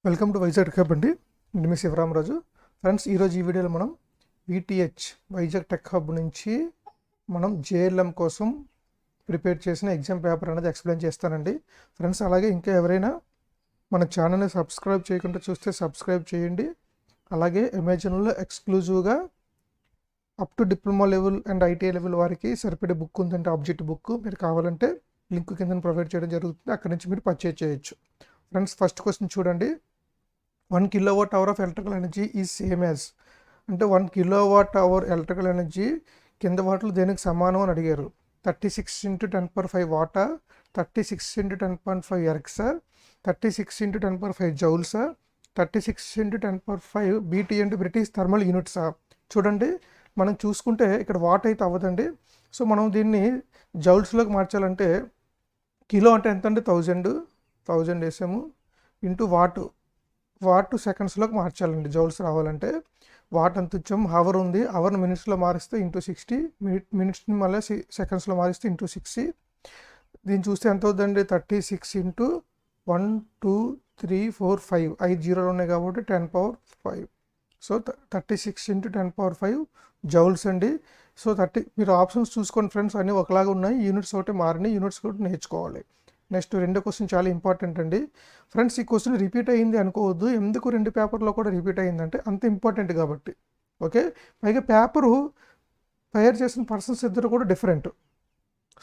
Welcome to Vizag hub అండి. నేను మీ Sivaramaraju. Friends, ఈరోజు ఈ వీడియోలో మనం VTH వైజాగ్ టెక్ హబ్ నుంచి మనం JLM కోసం ప్రిపేర్ చేసిన ఎగ్జామ్ పేపర్ అనేది ఎక్స్ప్లెయిన్ చేస్తానండి. ఫ్రెండ్స్, అలాగే ఇంకా ఎవరైనా మన ఛానల్ని సబ్స్క్రైబ్ చేయకుండా చూస్తే సబ్స్క్రైబ్ చేయండి. అలాగే అమెజాన్లో ఎక్స్క్లూజివ్గా up to diploma level and ITI level వారికి సరిపడే బుక్ ఉందంటే ఆబ్జెక్ట్ బుక్ మీరు కావాలంటే లింక్ కింద ప్రొవైడ్ చేయడం జరుగుతుంది. అక్కడి నుంచి మీరు పర్చేజ్ చేయొచ్చు. ఫ్రెండ్స్, ఫస్ట్ క్వశ్చన్ చూడండి. 1 kilowatt hour of electrical energy is same as అంటే 1 kilowatt hour ఎలక్ట్రికల్ ఎనర్జీ కింద వాటిలో దేనికి సమానం అని అడిగారు. 36 × 10⁵ వాటా, 36 × 10.5 ఎర్గ్సా, 36 × 10⁵ జౌల్సా, 36 × 10⁵ BT అంటే బ్రిటిష్ థర్మల్ యూనిట్సా. చూడండి, మనం చూసుకుంటే ఇక్కడ వాట్ అయితే అవ్వదండి. సో మనం దీన్ని జౌల్స్లోకి మార్చాలంటే కిలో అంటే ఎంత అండి, 1000 వేసాము ఇంటూ వాట్ సెకండ్స్లోకి మార్చాలండి. జౌల్స్ రావాలంటే వాట్ ఎంత ఇచ్చాము, హవర్ ఉంది, హవర్ని మినిట్స్లో మారిస్తే ఇంటూ 60, మినిట్స్ని మళ్ళీ సెకండ్స్లో మారిస్తే ఇంటూ 60. దీన్ని చూస్తే ఎంత అవుతుందండి, 36 × 1 2 3 4 5 5 జీరోలు ఉన్నాయి కాబట్టి 10⁵. సో 36 × 10⁵ జౌల్స్ అండి. సో మీరు ఆప్షన్స్ చూసుకోండి ఫ్రెండ్స్, అన్నీ ఒకలాగా ఉన్నాయి. యూనిట్స్ ఒకటి మారినాయి, యూనిట్స్ ఒకటి నేర్చుకోవాలి. నెక్స్ట్ రెండో క్వశ్చన్ చాలా ఇంపార్టెంట్ అండి. ఫ్రెండ్స్, ఈ క్వశ్చన్ రిపీట్ అయ్యింది అనుకోవద్దు. ఎందుకు 2 పేపర్లో కూడా రిపీట్ అయ్యిందంటే అంత ఇంపార్టెంట్ కాబట్టి. ఓకే, పైగా పేపరు తయారు చేసిన పర్సన్స్ ఇద్దరు కూడా డిఫరెంట్.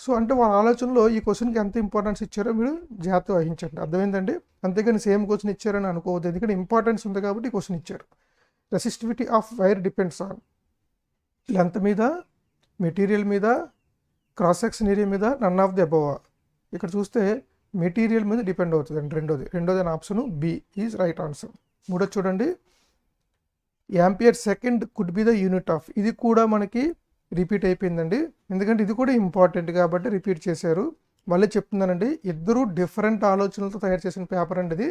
సో అంటే వాళ్ళ ఆలోచనలో ఈ క్వశ్చన్కి ఎంత ఇంపార్టెన్స్ ఇచ్చారో మీరు జాగ్రత్త వహించండి. అర్థమైందండి? అంతేగాని సేమ్ క్వశ్చన్ ఇచ్చారని అనుకోవద్దు, ఎందుకంటే ఇంపార్టెన్స్ ఉంది కాబట్టి ఈ క్వశ్చన్ ఇచ్చారు. Resistivity of wire depends on length మీద, మెటీరియల్ మీద, క్రాస్ సెక్షన్ ఏరియా మీద, నన్ ఆఫ్ ది అబవ్. ఇక్కడ చూస్తే మెటీరియల్ మీద డిపెండ్ అవుతుంది అండి. రెండోది అని option B is right answer. మూడోది చూడండి, ampere second could be the unit of. ఇది కూడా మనకి రిపీట్ అయిపోయిందండి, ఎందుకంటే ఇది కూడా ఇంపార్టెంట్ కాబట్టి రిపీట్ చేశారు. మళ్ళీ చెప్తున్నానండి, ఇద్దరు డిఫరెంట్ ఆలోచనలతో తయారు చేసిన పేపర్ అండి ఇది.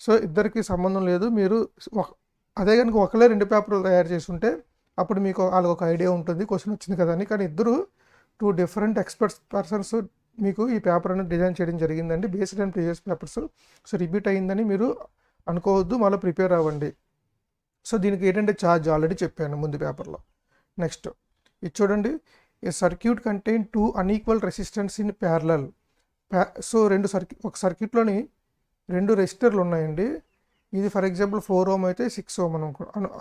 సో ఇద్దరికి సంబంధం లేదు. మీరు అదే కనుక ఒకళ్ళే 2 పేపర్లు తయారు చేసి ఉంటే అప్పుడు మీకు వాళ్ళకి ఒక ఐడియా ఉంటుంది క్వశ్చన్ వచ్చింది కదా అని. కానీ ఇద్దరు 2 డిఫరెంట్ పర్సన్స్ మీకు ఈ పేపర్ అనేది డిజైన్ చేయడం జరిగిందండి, based on previous papers. So repeat అయ్యిందని మీరు అనుకోవద్దు, మళ్ళీ ప్రిపేర్ అవ్వండి. సో దీనికి ఏంటంటే ఛార్జ్ ఆల్రెడీ చెప్పాను ముందు పేపర్లో. నెక్స్ట్ ఇది చూడండి, a circuit contain 2 unequal resistance in parallel. So ఒక సర్క్యూట్లోని 2 రెసిస్టర్లు ఉన్నాయండి. ఇది ఫర్ ఎగ్జాంపుల్ 4 Ω అయితే 6 Ω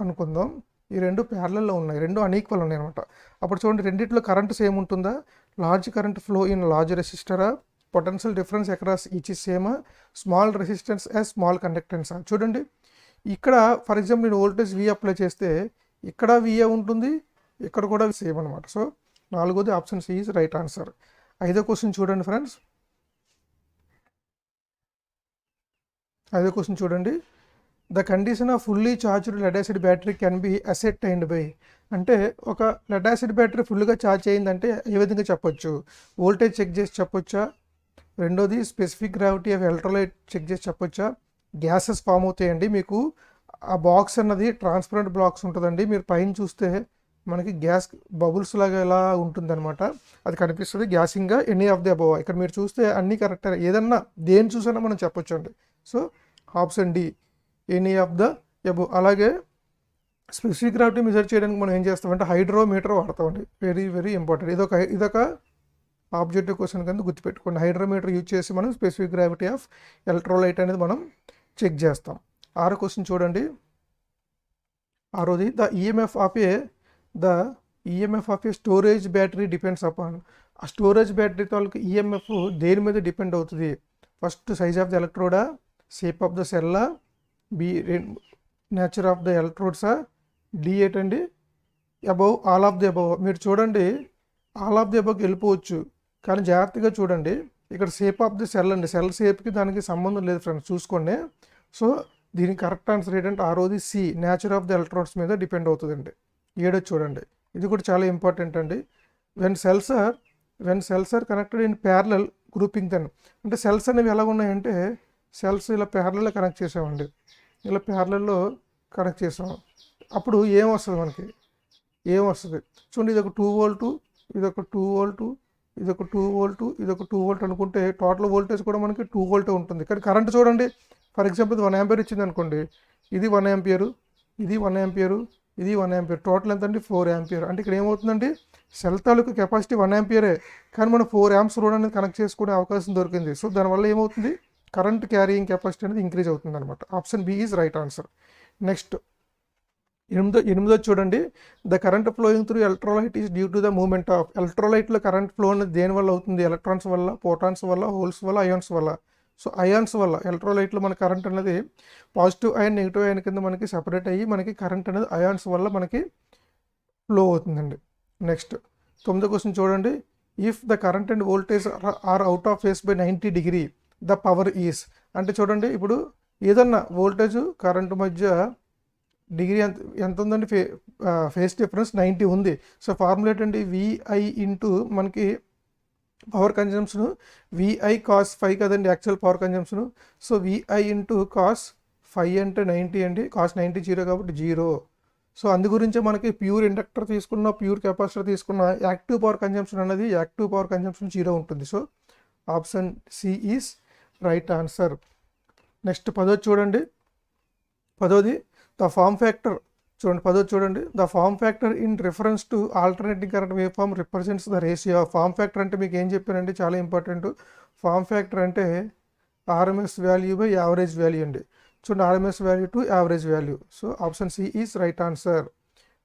అనుకుందాం. ఈ 2 ప్యారలల్లో ఉన్నాయి, 2 అన్ఈక్వల్ ఉన్నాయి అనమాట. అప్పుడు చూడండి, రెండిట్లో కరెంట్ సేమ్ ఉంటుందా, large current flow in large రెసిస్టరా, potential difference across each is same, small resistance as small conductance. చూడండి, ఇక్కడ ఫర్ ఎగ్జాంపుల్ నేను వోల్టేజ్ V అప్లై చేస్తే ఇక్కడ VA ఉంటుంది, ఇక్కడ కూడా సేమ్ అనమాట. సో 4వ option C is right answer. 5వ క్వశ్చన్ చూడండి ఫ్రెండ్స్. 5వ క్వశ్చన్ చూడండి, the condition of fully charged lead acid battery can be ascertained by. అంటే ఒక లెడ్ యాసిడ్ బ్యాటరీ ఫుల్గా ఛార్జ్ అయ్యిందంటే ఏ విధంగా చెప్పొచ్చు, వోల్టేజ్ చెక్ చేసి చెప్పొచ్చా, రెండోది specific gravity of electrolyte check చేసి చెప్పొచ్చా, గ్యాసెస్ ఫామ్ అవుతాయండి. మీకు ఆ బాక్స్ అన్నది ట్రాన్స్పరెంట్ బాక్స్ ఉంటుందండి, మీరు పైన చూస్తే మనకి గ్యాస్ బబుల్స్ లాగా ఎలా ఉంటుంది అనమాట, అది కనిపిస్తుంది గ్యాసింగ్గా. ఎనీ ఆఫ్ ది అబవ్, ఇక్కడ మీరు చూస్తే అన్నీ కరెక్ట్, ఏదన్నా దేని చూసినా మనం చెప్పొచ్చు అండి. So option D any of the above. అలాగే స్పెసిఫిక్ గ్రావిటీ మెజర్ చేయడానికి మనం ఏం చేస్తామంటే హైడ్రోమీటర్ వాడతామండి, వెరీ వెరీ ఇంపార్టెంట్. ఇదొక ఆబ్జెక్టివ్ క్వశ్చన్ కింద గుర్తుపెట్టుకోండి. హైడ్రోమీటర్ యూజ్ చేసి మనం స్పెసిఫిక్ గ్రావిటీ ఆఫ్ ఎలక్ట్రోలైట్ అనేది మనం చెక్ చేస్తాం. 6వ క్వశ్చన్ చూడండి. 6వది, the EMF of a storage battery depends upon. ఆ స్టోరేజ్ బ్యాటరీ తాలూకు ఈఎంఎఫ్ దేని మీద డిపెండ్ అవుతుంది? ఫస్ట్ సైజ్ ఆఫ్ ద ఎలక్ట్రోడా, షేప్ ఆఫ్ ద సెల్లా, బి నేచర్ ఆఫ్ ద ఎలక్ట్రోడ్సా, డి ఏంటండి above all of the above. మీరు చూడండి, ఆల్ ఆఫ్ ది అబవ్కి వెళ్ళిపోవచ్చు, కానీ జాగ్రత్తగా చూడండి, ఇక్కడ షేప్ ఆఫ్ ది సెల్ అండి, సెల్ షేప్కి దానికి సంబంధం లేదు ఫ్రెండ్స్, చూసుకోండి. సో దీనికి కరెక్ట్ ఆన్సర్ ఏంటంటే 6వది C, nature of the electrodes మీద డిపెండ్ అవుతుందండి. 7వది చూడండి, ఇది కూడా చాలా ఇంపార్టెంట్ అండి. When cells are connected in parallel grouping then. అంటే సెల్స్ అనేవి ఎలా ఉన్నాయంటే, సెల్స్ ఇలా ప్యారలల్లో కనెక్ట్ చేసామండి, ఇలా ప్యారలల్లో కనెక్ట్ చేసాం. అప్పుడు ఏమొస్తుంది మనకి, ఏమొస్తుంది చూడండి, ఇదొక 2 వోల్టు, ఇదొక 2 వోల్టు, ఇదొక 2 వోల్టు, ఇదొక 2 వోల్ట్ అనుకుంటే టోటల్ వోల్టేజ్ కూడా మనకి 2 వోల్టే ఉంటుంది. కానీ కరెంట్ చూడండి, ఫర్ ఎగ్జాంపుల్ ఇది 1 యాంపియర్ ఇచ్చింది అనుకోండి, ఇది 1 యాంపియరు, ఇది 1 యాంపియరు, ఇది 1 యాంపియర్, టోటల్ ఎంత అండి 4 యాంపియర్. అంటే ఇక్కడ ఏమవుతుందండి, సెల్ తాలూకు కెపాసిటీ 1 యాంపియరే, కానీ మనం 4 యాంప్స్ లోడ్ అనేది కనెక్ట్ చేసుకునే అవకాశం దొరికింది. సో దానివల్ల ఏమవుతుంది, కరెంట్ క్యారియింగ్ కెపాసిటీ అనేది ఇంక్రీజ్ అవుతుంది అనమాట. Option B is right answer. Next ఎనిమిదో చూడండి, the current flowing through electrolyte is due to the movement of. ఎలక్ట్రోలైట్లో కరెంట్ ఫ్లో అనేది దేని వల్ల అవుతుంది, ఎలక్ట్రాన్స్ వల్ల, ప్రోటాన్స్ వల్ల, హోల్స్ వల్ల, అయాన్స్ వల్ల. సో అయాన్స్ వల్ల ఎలక్ట్రోలైట్లో మన కరెంట్ అనేది పాజిటివ్ అయాన్ నెగిటివ్ అయాన్ కింద మనకి సెపరేట్ అయ్యి మనకి కరెంట్ అనేది అయాన్స్ వల్ల మనకి ఫ్లో అవుతుందండి. నెక్స్ట్ 9వ క్వశ్చన్ చూడండి, if the current and voltage are out of phase by 90 degree the power is. అంటే చూడండి, ఇప్పుడు ఏదన్నా వోల్టేజ్ కరెంట్ మధ్య డిగ్రీ ఎంత ఉందండి, ఫేస్ డిఫరెన్స్ 90 ఉంది. సో ఫార్ములా ఏంటంటే విఐ ఇంటూ మనకి పవర్ కన్జంప్షన్ విఐ కాస్ 5 కదండి actual power consumption. So VI into cos 5 అంటే 90 అండి, కాస్ 90 జీరో కాబట్టి 0. సో అందు గురించి మనకి ప్యూర్ ఇండక్టర్ తీసుకున్న, ప్యూర్ కెపాసిటర్ తీసుకున్న యాక్టివ్ పవర్ కన్జంప్షన్ అనేది యాక్టివ్ పవర్ కన్జంప్షన్ 0 ఉంటుంది. So option C is right answer. Next 10వ చూడండి, 10వది ద ఫార్మ్ ఫ్యాక్టర్. చూడండి 10వ చూడండి, the form factor in reference to alternating current waveform represents the ratio of. Form factor అంటే మీకు ఏం చెప్పానండి, చాలా ఇంపార్టెంట్. ఫార్మ్ ఫ్యాక్టర్ అంటే RMS value by average value అండి. చూడండి RMS value to average value. So option C is right answer.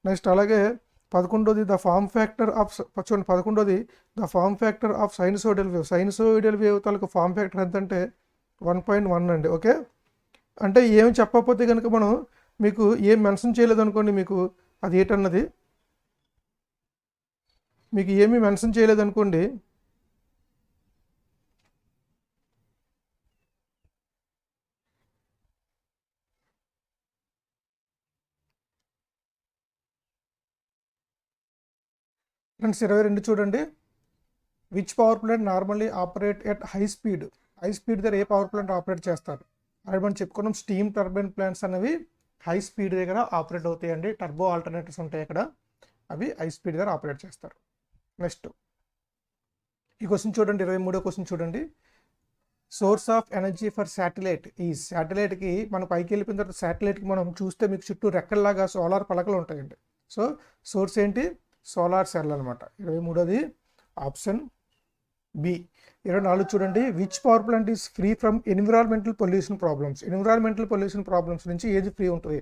Next అలాగే 11వది ద ఫార్మ్ ఫ్యాక్టర్ ఆఫ్. చూడండి 11వది the form factor of sinusoidal wave. Sinusoidal wave తాలూకు form factor ఎంత అంటే 1.1 అండి. ఓకే, అంటే ఏమి చెప్పకపోతే కనుక మనం మీకు ఏం మెన్షన్ చేయలేదు అనుకోండి, మీకు అది ఏటన్నది మీకు ఏమీ మెన్షన్ చేయలేదు అనుకోండి, ఫ్రెండ్స్ 22 చూడండి, which power plant normally operate at high speed. High speed దగ్గర ఏ పవర్ ప్లాంట్ ఆపరేట్ చేస్తారు అది మనం చెప్పుకున్నాం. స్టీమ్ టర్బైన్ ప్లాంట్స్ అనేవి హై స్పీడ్ దగ్గర ఆపరేట్ అవుతాయండి. టర్బో ఆల్టర్నేటర్స్ ఉంటాయి ఇక్కడ, అవి హై స్పీడ్ దగ్గర ఆపరేట్ చేస్తారు. నెక్స్ట్ ఈ క్వశ్చన్ చూడండి, 23వ క్వశ్చన్ చూడండి, source of energy for satellite. ఈ శాటిలైట్కి మనం పైకి వెళ్ళిపోయిన తర్వాత శాటిలైట్కి మనం చూస్తే మీకు చుట్టూ రెక్కల్లాగా సోలార్ పలకలు ఉంటాయండి. సో సోర్స్ ఏంటి, సోలార్ సెల్ అనమాట. 23వది ఆప్షన్ బి. 24 చూడండి, which power plant is free from environmental pollution problems. Environmental pollution problems నుంచి ఏది ఫ్రీ ఉంటుంది,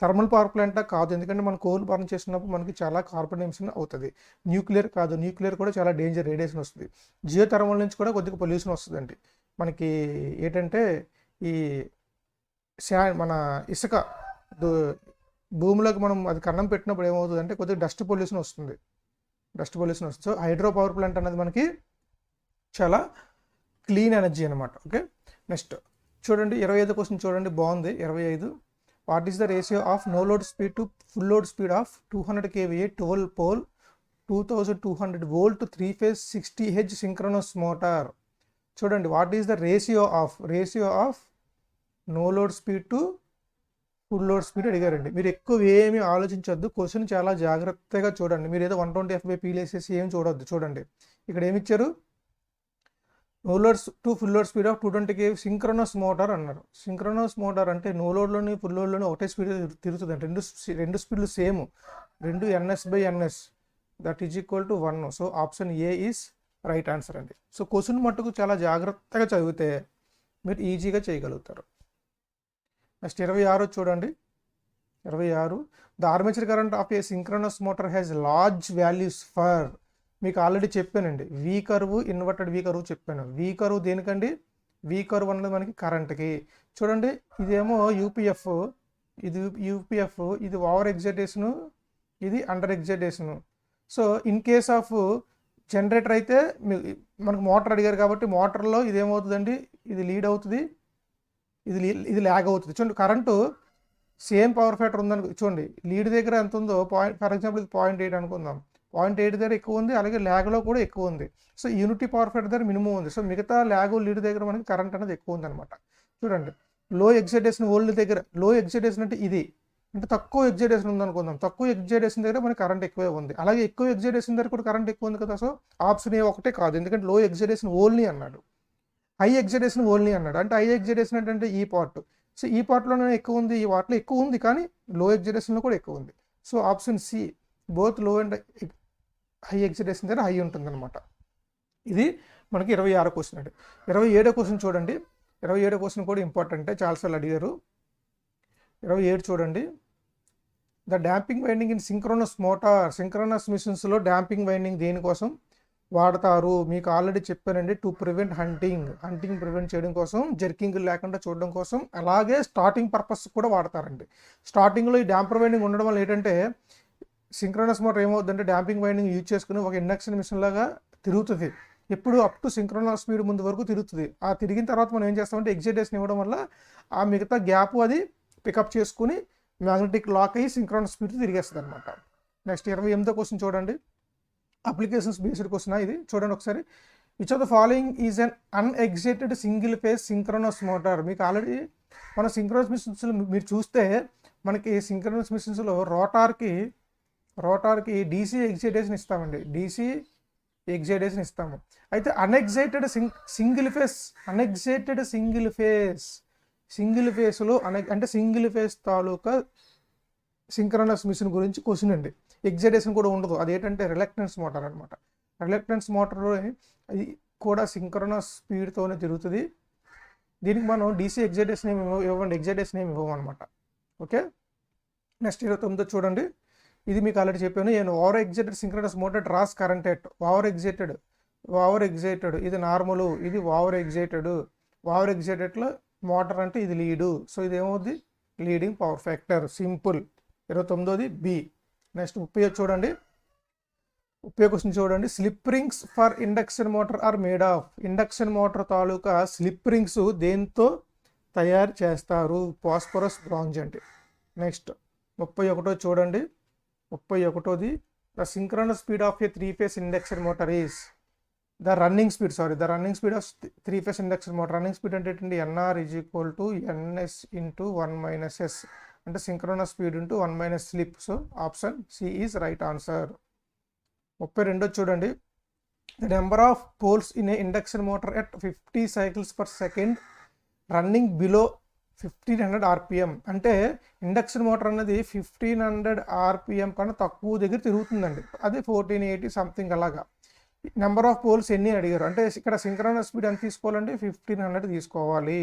థర్మల్ పవర్ ప్లాంట్ కాదు, ఎందుకంటే మనం కోల్ బర్న్ చేసినప్పుడు మనకి చాలా కార్బన్ ఎమిషన్ అవుతుంది. న్యూక్లియర్ కాదు, న్యూక్లియర్ కూడా చాలా డేంజర్, రేడియేషన్ వస్తుంది. జియో థర్మల్ నుంచి కూడా కొద్దిగా పొల్యూషన్ వస్తుందండి. మనకి ఏంటంటే ఈ మన ఇసుక భూమిలోకి మనం అది కన్నం పెట్టినప్పుడు ఏమవుతుంది అంటే కొద్దిగా డస్ట్ పొల్యూషన్ వస్తుంది. సో హైడ్రో పవర్ ప్లాంట్ అనేది మనకి చాలా క్లీన్ ఎనర్జీ అనమాట. ఓకే, నెక్స్ట్ చూడండి 25 క్వశ్చన్ చూడండి, బాగుంది. 25, what is the ratio of no load speed to full load speed of 200 kVA 12 pole 2200 volt 3 phase 60 Hz synchronous motor. చూడండి what is the ratio of no load speed to full load speed అడిగారండి. మీరు ఎక్కువ ఏమీ ఆలోచించొద్దు, question చాలా జాగ్రత్తగా చూడండి. మీరు ఏదో 120 FP వేసేసి ఏం చూడొద్దు. చూడండి ఇక్కడ ఏమి ఇచ్చారు, no load to full load speed of 220 kV synchronous motor అన్నారు. సింక్రోనస్ మోటార్ అంటే నో లోడ్లోని ఫుల్ లోడ్లోని ఒకటే స్పీడ్ తిరుగుతుంది అంటే రెండు స్పీడ్లు same, 2 ns/ns that is equal to 1. So option A is right answer అండి. సో క్వశ్చన్ మట్టుకు చాలా జాగ్రత్తగా చదివితే మీరు ఈజీగా చేయగలుగుతారు. నెక్స్ట్ 26 చూడండి, 26, the armature current of A synchronous motor has large values for. మీకు ఆల్రెడీ చెప్పానండి, వి కర్వ్, ఇన్వర్టెడ్ వి కర్వ్ చెప్పాను. వి కర్వ్ దేనికండి, వి కర్వ్ అన్నది మనకి కరెంట్కి. చూడండి ఇదేమో యూపీఎఫ్, ఇది ఓవర్ ఎగ్జైటేషను, ఇది under excitation. So in case of generator అయితే మనకు మోటార్ అడిగారు కాబట్టి మోటార్లో ఇదేమవుతుందండి, ఇది లీడ్ అవుతుంది, ఇది ల్యాగ్ అవుతుంది. చూడండి కరెంటు సేమ్ పవర్ ఫ్యాక్టర్ ఉందని చూడండి, లీడ్ దగ్గర ఎంత ఉందో ఫర్ ఎగ్జాంపుల్ ఇది 0.8 అనుకుందాం, 0.8 దగ్గర ఎక్కువ ఉంది, అలాగే ల్యాగ్లో కూడా ఎక్కువ ఉంది. సో యూనిటీ పవర్ ఫ్యాక్టర్ దగ్గర మినిమం ఉంది. సో మిగతా ల్యాగ్ లీడ్ దగ్గర మనకి కరెంట్ అనేది ఎక్కువ ఉంది అనమాట. చూడండి లో ఎగ్జైటేషన్ ఓల్డ్ దగ్గర, లో ఎగ్జైటేషన్ అంటే ఇది అంటే తక్కువ ఎగ్జైటేషన్ ఉంది అనుకుందాం, తక్కువ ఎగ్జైటేషన్ దగ్గర మనకి కరెంట్ ఎక్కువే ఉంది, అలాగే ఎక్కువ ఎగ్జైటేషన్ దగ్గర కూడా కరెంట్ ఎక్కువ ఉంది కదా. సో ఆప్షన్ ఏ ఒకటే కాదు, ఎందుకంటే లో ఎగ్జైటేషన్ ఓన్లీ అన్నాడు. హై ఎగ్జైటేషన్ ఓన్లీ అన్నాడు. అంటే హై ఎగ్జైటేషన్ అంటే ఈ పార్ట్. సో ఈ పార్ట్లోనే ఎక్కువ ఉంది, ఈ వాటిలో ఎక్కువ ఉంది, కానీ లో ఎగ్జైటేషన్లో కూడా ఎక్కువ ఉంది. సో ఆప్షన్ సి బోత్ లో అండ్ హై ఎగ్జైటేషన్ దగ్గర హై ఉంటుంది అనమాట. ఇది మనకి 26 క్వశ్చన్ అండి. 27 క్వశ్చన్ చూడండి. 27 క్వశ్చన్ కూడా ఇంపార్టెంటే, చాలాసార్లు అడిగారు. 27 చూడండి. The damping winding in synchronous motor. Synchronous మిషన్స్లో డాంపింగ్ వైండింగ్ దేనికోసం వాడతారు? మీకు ఆల్రెడీ చెప్పానండి, టు ప్రివెంట్ హంటింగ్ ప్రివెంట్ చేయడం కోసం, జర్కింగ్ లేకుండా చూడడం కోసం, అలాగే స్టార్టింగ్ పర్పస్ కూడా వాడతారండి. స్టార్టింగ్లో ఈ డాంపర్ వైండింగ్ ఉండడం వల్ల ఏంటంటే సింక్రోనస్ మోటార్ ఏమవుతుందంటే డాంపింగ్ వైండింగ్ యూజ్ చేసుకుని ఒక ఇండక్షన్ మిషన్ లాగా తిరుగుతుంది. ఎప్పుడు అప్ టు సింక్రోనస్ స్పీడ్ ముందు వరకు తిరుగుతుంది. ఆ తిరిగిన తర్వాత మనం ఏం చేస్తామంటే ఎగ్జైటేషన్ ఇవ్వడం వల్ల ఆ మిగతా గ్యాప్ అది పికప్ చేసుకుని మ్యాగ్నెటిక్ లాక్ అయ్యి సింక్రోనస్ స్పీడ్ తిరిగేస్తుంది అనమాట. నెక్స్ట్ 28వ క్వశ్చన్ చూడండి. అప్లికేషన్స్ బేస్డ్ క్వశ్చన్ ఇది చూడండి ఒకసారి. Which of the following is an unexcited single phase synchronous motor? మీకు ఆల్రెడీ మన సింక్రోనస్ మిషన్స్లో మీరు చూస్తే మనకి సింక్రోనస్ మిషన్స్లో రోటార్కి డీసీ ఎగ్జైటేషన్ ఇస్తామండి, డీసీ ఎగ్జైటేషన్ ఇస్తాము. అయితే అన్ఎగ్జైటెడ్ సింగిల్ ఫేస్లో అంటే సింగిల్ ఫేస్ తాలూకా సింక్రోనస్ మిషన్ గురించి క్వశ్చన్ అండి. ఎగ్జైటేషన్ కూడా ఉండదు. అదేంటంటే రిలక్టెన్స్ మోటార్ అనమాట. రిలక్టెన్స్ మోటార్ అది కూడా సింక్రోనస్ స్పీడ్తోనే తిరుగుతుంది. దీనికి మనం డీసీ ఎగ్జైటేషన్ ఏమి ఇవ్వము అనమాట. ఓకే. నెక్స్ట్ 29 చూడండి. ఇది మీకు ఆల్రెడీ చెప్పాను. నేను over excited synchronous motor draws current at over excited ఇది నార్మల్, ఇది ఓవర్ ఎగ్జైటెడ్లో మోటార్ అంటే ఇది లీడు. సో ఇది ఏమవుద్ది? Leading power factor. సింపుల్. 29ది బి. నెక్స్ట్ 30 చూడండి. 30 క్వశ్చన్ చూడండి. Slip rings for induction motor are made of. Induction motor తాలూకా స్లిప్ రింగ్స్ దేంతో తయారు చేస్తారు? ఫాస్ఫరస్ బ్రాంజ్ అండి. నెక్స్ట్ 31 చూడండి. 31ది the synchronous speed of a 3-phase induction motor is the running speed of 3-phase induction motor. Running speed అంటే ఏంటంటే NR is equal to NS into 1-s అంటే synchronous speed into 1 - slip. So option C is right answer. 32 చూడండి. The number of poles in a induction motor at 50 cycles per second running below 1500 RPM. అంటే induction motor అనేది 1500 RPM కన్నా తక్కువ దగ్గర తిరుగుతుందండి. అది 1480 something అలాగా. Number of poles ఎన్ని అడిగారు అంటే ఇక్కడ సింక్రోనస్ స్పీడ్ ఎంత తీసుకోవాలంటే 1500 తీసుకోవాలి.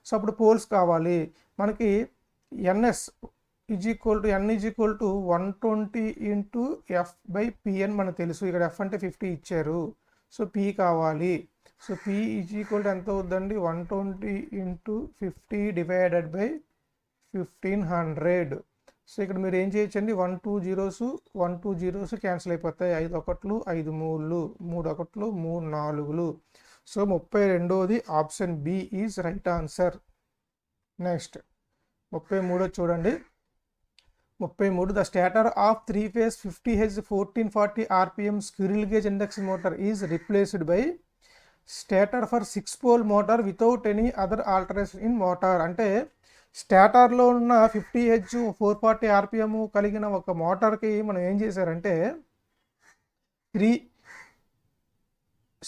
సో అప్పుడు పోల్స్ కావాలి మనకి. NS is equal to 120 into F/P అని మనకు తెలుసు. ఇక్కడ F అంటే 50 ఇచ్చారు. సో P కావాలి. So P is equal to ఎంత అవుతుందండి? 120 ఇంటూ 50 డివైడెడ్ బై 1500. సో ఇక్కడ మీరు ఏం చేయొచ్చండి? 1 2 zeros క్యాన్సిల్ అయిపోతాయి. 5 1 5 3 3 1 3 4. సో 32ది option B is right answer. Next 33 చూడండి. 33 the starter of 3-phase 50Hz 1440 RPM squirrel cage induction motor is replaced by starter for 6-pole motor without any other alteration in motor. అంటే స్టార్టర్లో ఉన్న 50Hz 440 RPM కలిగిన ఒక మోటార్కి మనం ఏం చేశారంటే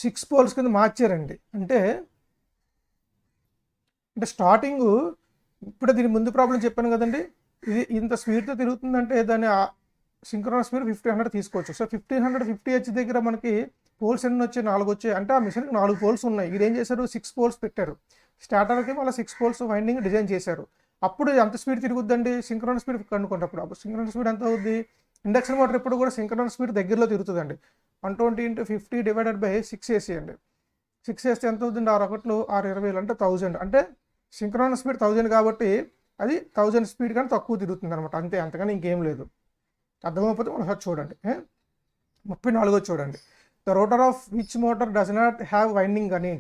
6 poles కింద మార్చారండి. అంటే స్టార్టింగ్ ఇప్పుడే దీని ముందు ప్రాబ్లం చెప్పాను కదండి. ఇది ఇంత స్పీడ్తో తిరుగుతుందంటే దాని సింక్రోనస్ స్పీడ్ 1500 తీసుకోవచ్చు. సో 1550Hz దగ్గర మనకి పోల్స్ ఎన్ని వచ్చాయి? 4 వచ్చాయి. అంటే ఆ మిషన్కి 4 పోల్స్ ఉన్నాయి. ఇది ఏం చేశారు? 6 poles పెట్టారు. స్టార్టర్కి మళ్ళీ 6 poles వైండింగ్ డిజైన్ చేశారు. అప్పుడు ఎంత స్పీడ్ తిరుగుద్దండి? సింక్రోనస్ స్పీడ్ కనుక్కుంటప్పుడు అప్పుడు సింక్రోనస్ స్పీడ్ ఎంత అవుద్ది? ఇండక్షన్ మోటార్ ఎప్పుడు కూడా సింక్రోనస్ స్పీడ్ దగ్గరలో తిరుగుతుందండి. 120 ఇంటూ 50 డివైడెడ్ బై 6 వేసేయండి. 6 వేస్తే ఎంత అవుతుంది? 6 1 6 20 అంటే 1000. అంటే సింక్రోనస్ స్పీడ్ 1000 కాబట్టి అది 1000 స్పీడ్ కానీ తక్కువ తిరుగుతుంది అనమాట. అంతే, అంతకని ఇంకేం లేదు. అర్థమైపోతే ఒకసారి చూడండి. 34 చూడండి. The rotor of which motor does not have winding అని.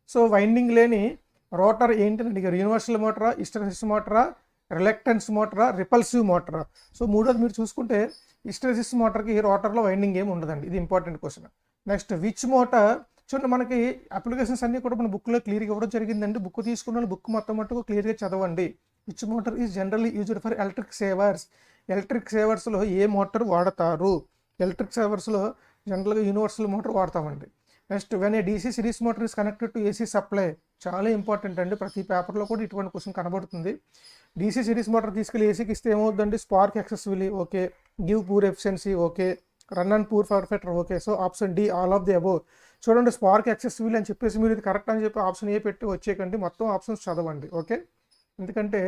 సో వైండింగ్ లేని రోటర్ ఏంటని అడిగారు. యూనివర్సల్ మోటరా, హిస్టెరిసిస్ మోటరా, రిలక్టెన్స్ మోటరా, రిపల్సివ్ మోటరా. సో మూడోది మీరు చూసుకుంటే హిస్టెరిసిస్ మోటార్కి రోటర్లో వైండింగ్ ఏమి ఉండదండి. ఇది important question. Next which motor చూడండి. మనకి అప్లికేషన్స్ అన్నీ కూడా మన బుక్లో క్లియర్గా ఇవ్వడం జరిగిందండి. బుక్ తీసుకున్న బుక్ మొత్తం మట్టుకు క్లియర్గా చదవండి. Which motor is generally used for electric shavers. Electric సేవర్స్లో ఏ మోటార్ వాడతారు? ఎలక్ట్రిక్ సేవర్స్లో జనరల్గా యూనివర్సల్ మోటార్ వాడతామండి. Next when a DC series motor is connected to AC supply, చాలా ఇంపార్టెంట్ అండి, ప్రతి పేపర్లో కూడా ఇటువంటి క్వశ్చన్ కనబడుతుంది. డీసీ సిరీస్ మోటార్ తీసుకెళ్ళి ఏసీకి ఇస్తే ఏమవుతుందండి, spark excessively okay, give poor efficiency okay, run and poor perfect okay. So option D all of the above. చూడండి స్పార్క్ ఎక్సెసివ్లీ అని చెప్పేసి మీరు ఇది కరెక్ట్ అని చెప్పి ఆప్షన్ ఏ పెట్టి వచ్చేకండి, మొత్తం ఆప్షన్స్ చదవండి ఓకే. ఎందుకంటే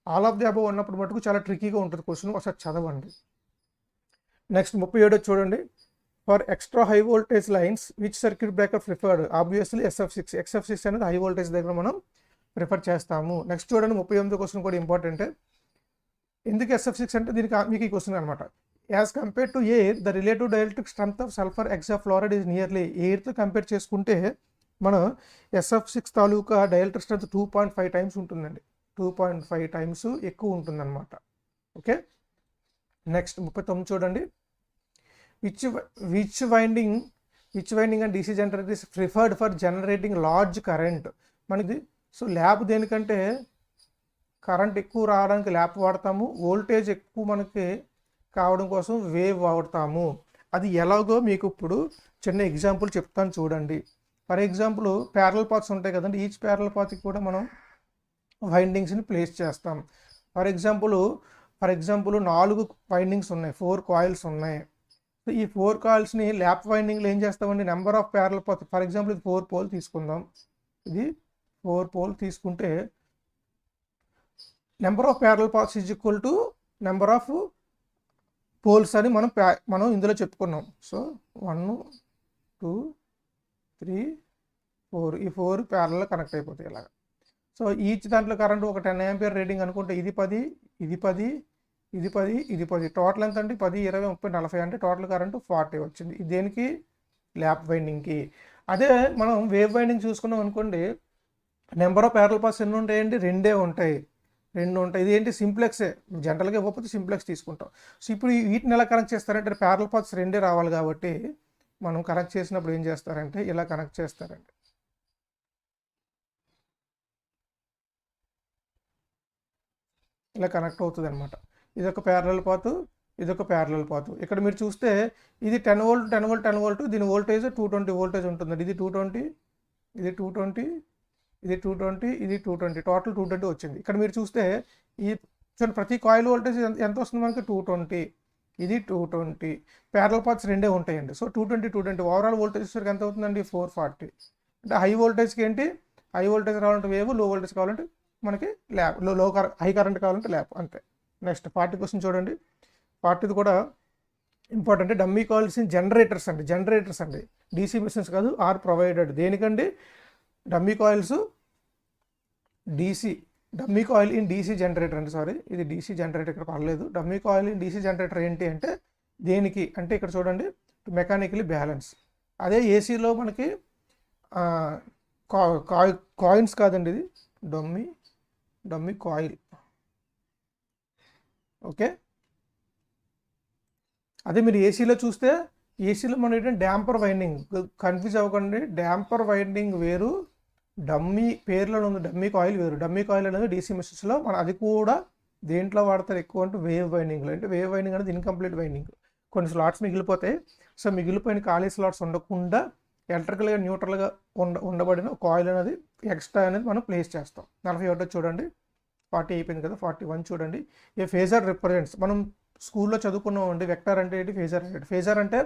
ఆల్ ఆఫ్ ది అబోవ్ ఉన్నప్పుడు మటుకు చాలా ట్రికీగా ఉంటుంది క్వశ్చన్, ఒకసారి చదవండి. నెక్స్ట్ 37 చూడండి, for extra high voltage lines which circuit breaker preferred, obviously SF6 అనేది హై వోల్టేజ్ దగ్గర మనం ప్రిఫర్ చేస్తాము. నెక్స్ట్ చూడండి 38 క్వశ్చన్ కూడా ఇంపార్టెంట్. ఎందుకు SF6 అంటే దీనికి మీకు ఈ క్వశ్చన్ అనమాట. As compare to air the relative dielectric strength of sulphur hexafluoride is nearly, ఎయిర్తో కంపేర్ చేసుకుంటే మన SF6 తాలూకా డైఎలక్ట్రిక్ స్ట్రెంత్ 2.5 టైమ్స్ ఉంటుందండి, 2.5 టైమ్స్ ఎక్కువ ఉంటుందన్నమాట ఓకే. నెక్స్ట్ 39 చూడండి, which winding and DC generator is preferred for generating large current. మనకి so lap దేనికంటే current ఎక్కువ రావడానికి ల్యాప్ వాడతాము, వోల్టేజ్ ఎక్కువ మనకి కావడం కోసం వేవ్ వాడతాము. అది ఎలాగో మీకు ఇప్పుడు చిన్న ఎగ్జాంపుల్ చెప్తాను చూడండి. ఫర్ ఎగ్జాంపుల్ ప్యారలల్ పాత్స్ ఉంటాయి కదండి, ఈచ్ ప్యారలల్ పాత్కి కూడా మనం వైండింగ్స్ని ప్లేస్ చేస్తాం. ఫర్ ఎగ్జాంపుల్ 4 వైండింగ్స్ ఉన్నాయి, 4 కాయిల్స్ ఉన్నాయి. సో ఈ 4 కాయిల్స్ని ల్యాప్ వైండింగ్లో ఏం చేస్తామండి, number of parallel path, for example ఇది 4 పోల్ తీసుకుందాం, ఇది 4 పోల్ తీసుకుంటే number of parallel paths is equal to number of poles అని మనం ఇందులో చెప్పుకున్నాం. సో 1 2 3 4 ఈ 4 ప్యారలల్ కనెక్ట్ అయిపోతాయి ఇలాగా. సో ఈచ్ దాంట్లో కరెంట్ ఒక 10 ఆంపియర్ రేటింగ్ అనుకుంటే ఇది 10 ఇది 10 ఇది 10 ఇది 10, టోటల్ ఎంత అంటే 10 20 30 40 అంటే టోటల్ కరెంటు 40 వచ్చింది. ఇది దేనికి, ల్యాప్ వైండింగ్కి. అదే మనం వేవ్ వైండింగ్ చూసుకున్నాం అనుకోండి, నెంబర్ ఆఫ్ ప్యారలల్ పాత్స్ ఎన్ని ఉంటాయండి, 2 ఉంటాయి. ఇది ఏంటి, సింప్లెక్సే, జనరల్గా ఇవ్వకపోతే సింప్లెక్స్ తీసుకుంటాం. సో ఇప్పుడు వీటిని ఎలా కనెక్ట్ చేస్తారంటే ప్యారలల్ పాత్స్ 2 రావాలి కాబట్టి మనం కనెక్ట్ చేసినప్పుడు ఏం చేస్తారంటే ఇలా కనెక్ట్ చేస్తారండి. ఇలా కనెక్ట్ అవుతుంది అనమాట. ఇదొక ప్యారలల్ పాత్, ఇదొక ప్యారలల్ పాత్. ఇక్కడ మీరు చూస్తే ఇది 10 వోల్ట్ 10 వోల్ట్ 10 వోల్ట్, దీని వోల్టేజ్ 220 వోల్టేజ్ ఉంటుందండి. ఇది 220 ఇది 220 ఇది 220 ఇది 220, టోటల్ 220 వచ్చింది. ఇక్కడ మీరు చూస్తే ఈ ప్రతి కాయిల్ వోల్టేజ్ ఎంత వస్తుంది మనకి, 220 ఇది 220, ప్యారలల్ పాత్స్ 2 ఉంటాయండి. సో 220 ఓవరాల్ వోల్టేజ్ ఎంత అవుతుందండి, 440. అంటే హై వోల్టేజ్కి ఏంటి, హై వోల్టేజ్ కావాలంటే వేవ్, లో వోల్టేజ్ కావాలంటే మనకి ల్యాప్, హై కరెంట్ కావాలంటే ల్యాప్ అంతే. నెక్స్ట్ 40 క్వశ్చన్ చూడండి, 40 కూడా important. Dummy coils in generators అండి, డీసీ మిషన్స్ కాదు, ఆర్ ప్రొవైడెడ్. దేనికండి, dummy coils dummy coil in DC generator అండి, సారీ ఇది డీసీ జనరేటర్ ఇక్కడ పర్లేదు. Dummy coil in DC generator ఏంటి అంటే దేనికి అంటే ఇక్కడ చూడండి, మెకానికలీ బ్యాలెన్స్. అదే ఏసీలో మనకి కాయిన్స్ కాదండి, ఇది డమ్మీ కాయిల్ ఓకే. అదే మీరు ఏసీలో చూస్తే, ఏసీలో మనం ఏంటంటే డ్యాంపర్ వైండింగ్, కన్ఫ్యూజ్ అవ్వకండి, డ్యాంపర్ వైండింగ్ వేరు, డమ్మీ పేర్లో ఉంది డమ్మీ కాయిల్ వేరు. డమ్మీ కాయిల్ అనేది డీసీ మిషన్స్లో మనం అది కూడా దేంట్లో వాడతారు ఎక్కువ అంటే వేవ్ వైండింగ్లో. అంటే వేవ్ వైండింగ్ అనేది ఇన్కంప్లీట్ వైండింగ్, కొన్ని స్లాట్స్ మిగిలిపోతాయి. సో మిగిలిపోయిన ఖాళీ స్లాట్స్ ఉండకుండా ఎలక్ట్రికల్గా న్యూట్రల్గా ఉండబడిన కాయిల్ అనేది ఎక్స్ట్రా అనేది మనం ప్లేస్ చేస్తాం. 41 చూడండి, 40 అయిపోయింది కదా, 41 చూడండి. ఏ ఫేజర్ రిప్రజెంట్స్, మనం స్కూల్లో చదువుకున్నాం అండి, వెక్టర్ అంటే ఏంటి, ఫేజర్ అంటే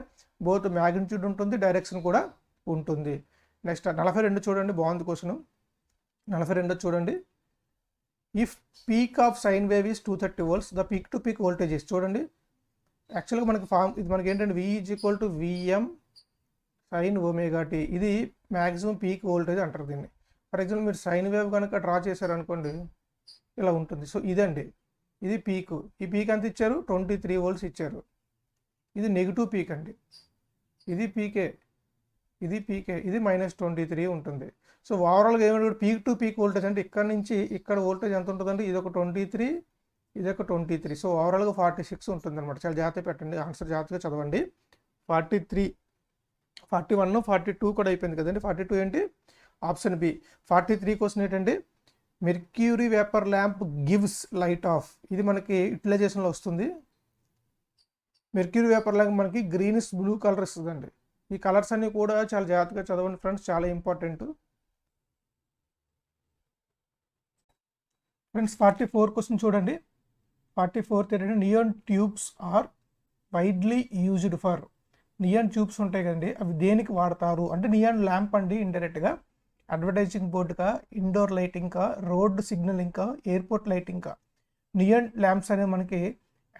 బోత్ మ్యాగ్నిట్యూడ్ ఉంటుంది, డైరెక్షన్ కూడా ఉంటుంది. నెక్స్ట్ 42 చూడండి, బాగుంది క్వశ్చన్. 42 చూడండి, if peak of sine wave is 230 volts the peak to peak voltages. చూడండి యాక్చువల్గా మనకి ఇది మనకి ఏంటంటే V = Vm sin ωt, ఇది మ్యాక్సిమం పీక్ వోల్టేజ్ అంటారు దీన్ని. ఫర్ ఎగ్జాంపుల్ మీరు సైన్ వేవ్ కనుక డ్రా చేశారనుకోండి ఇలా ఉంటుంది. సో ఇదండి, ఇది పీక్. ఈ పీక్ ఎంత ఇచ్చారు, 23 volts ఇచ్చారు. ఇది నెగిటివ్ పీక్ అండి, ఇది పీకే, ఇది -23 ఉంటుంది. సో ఓవరాల్గా ఏమంటే పీక్ టు పీక్ వోల్టేజ్ అంటే ఇక్కడ నుంచి ఇక్కడ వోల్టేజ్ ఎంత ఉంటుందంటే ఇది ఒక 23, ఇది ఒక 23. సో ఓవరాల్గా 46 ఉంటుంది అనమాట. చాలా జాగ్రత్తగా పెట్టండి, ఆన్సర్ జాగ్రత్తగా చదవండి. 43, 41, 42 కూడా అయిపోయింది కదండి. 42 ఏంటి, ఆప్షన్ బి. 43 క్వశ్చన్ ఏంటంటే mercury vapour lamp gives light of, ఇది మనకి యూటిలైజేషన్లో వస్తుంది. మెర్క్యూరీ వేపర్ ల్యాంప్ మనకి గ్రీనిష్ బ్లూ కలర్ ఇస్తుందండి. ఈ కలర్స్ అన్నీ కూడా చాలా జాగ్రత్తగా చదవండి ఫ్రెండ్స్, చాలా ఇంపార్టెంట్. ఫ్రెండ్స్ 44 క్వశ్చన్ చూడండి. 44 ఏంటంటే neon tubes are widely used for. Neon tubes ఉంటాయి కదండి, అవి దేనికి వాడతారు అంటే నియాన్ ల్యాంప్ అండి. ఇండైరెక్ట్గా అడ్వర్టైజింగ్ బోర్డుగా, ఇండోర్ లైటింగ్గా, రోడ్ సిగ్నలింగ్గా, ఎయిర్పోర్ట్ లైటింగ్గా నియాన్ ల్యాంప్స్ అనేవి మనకి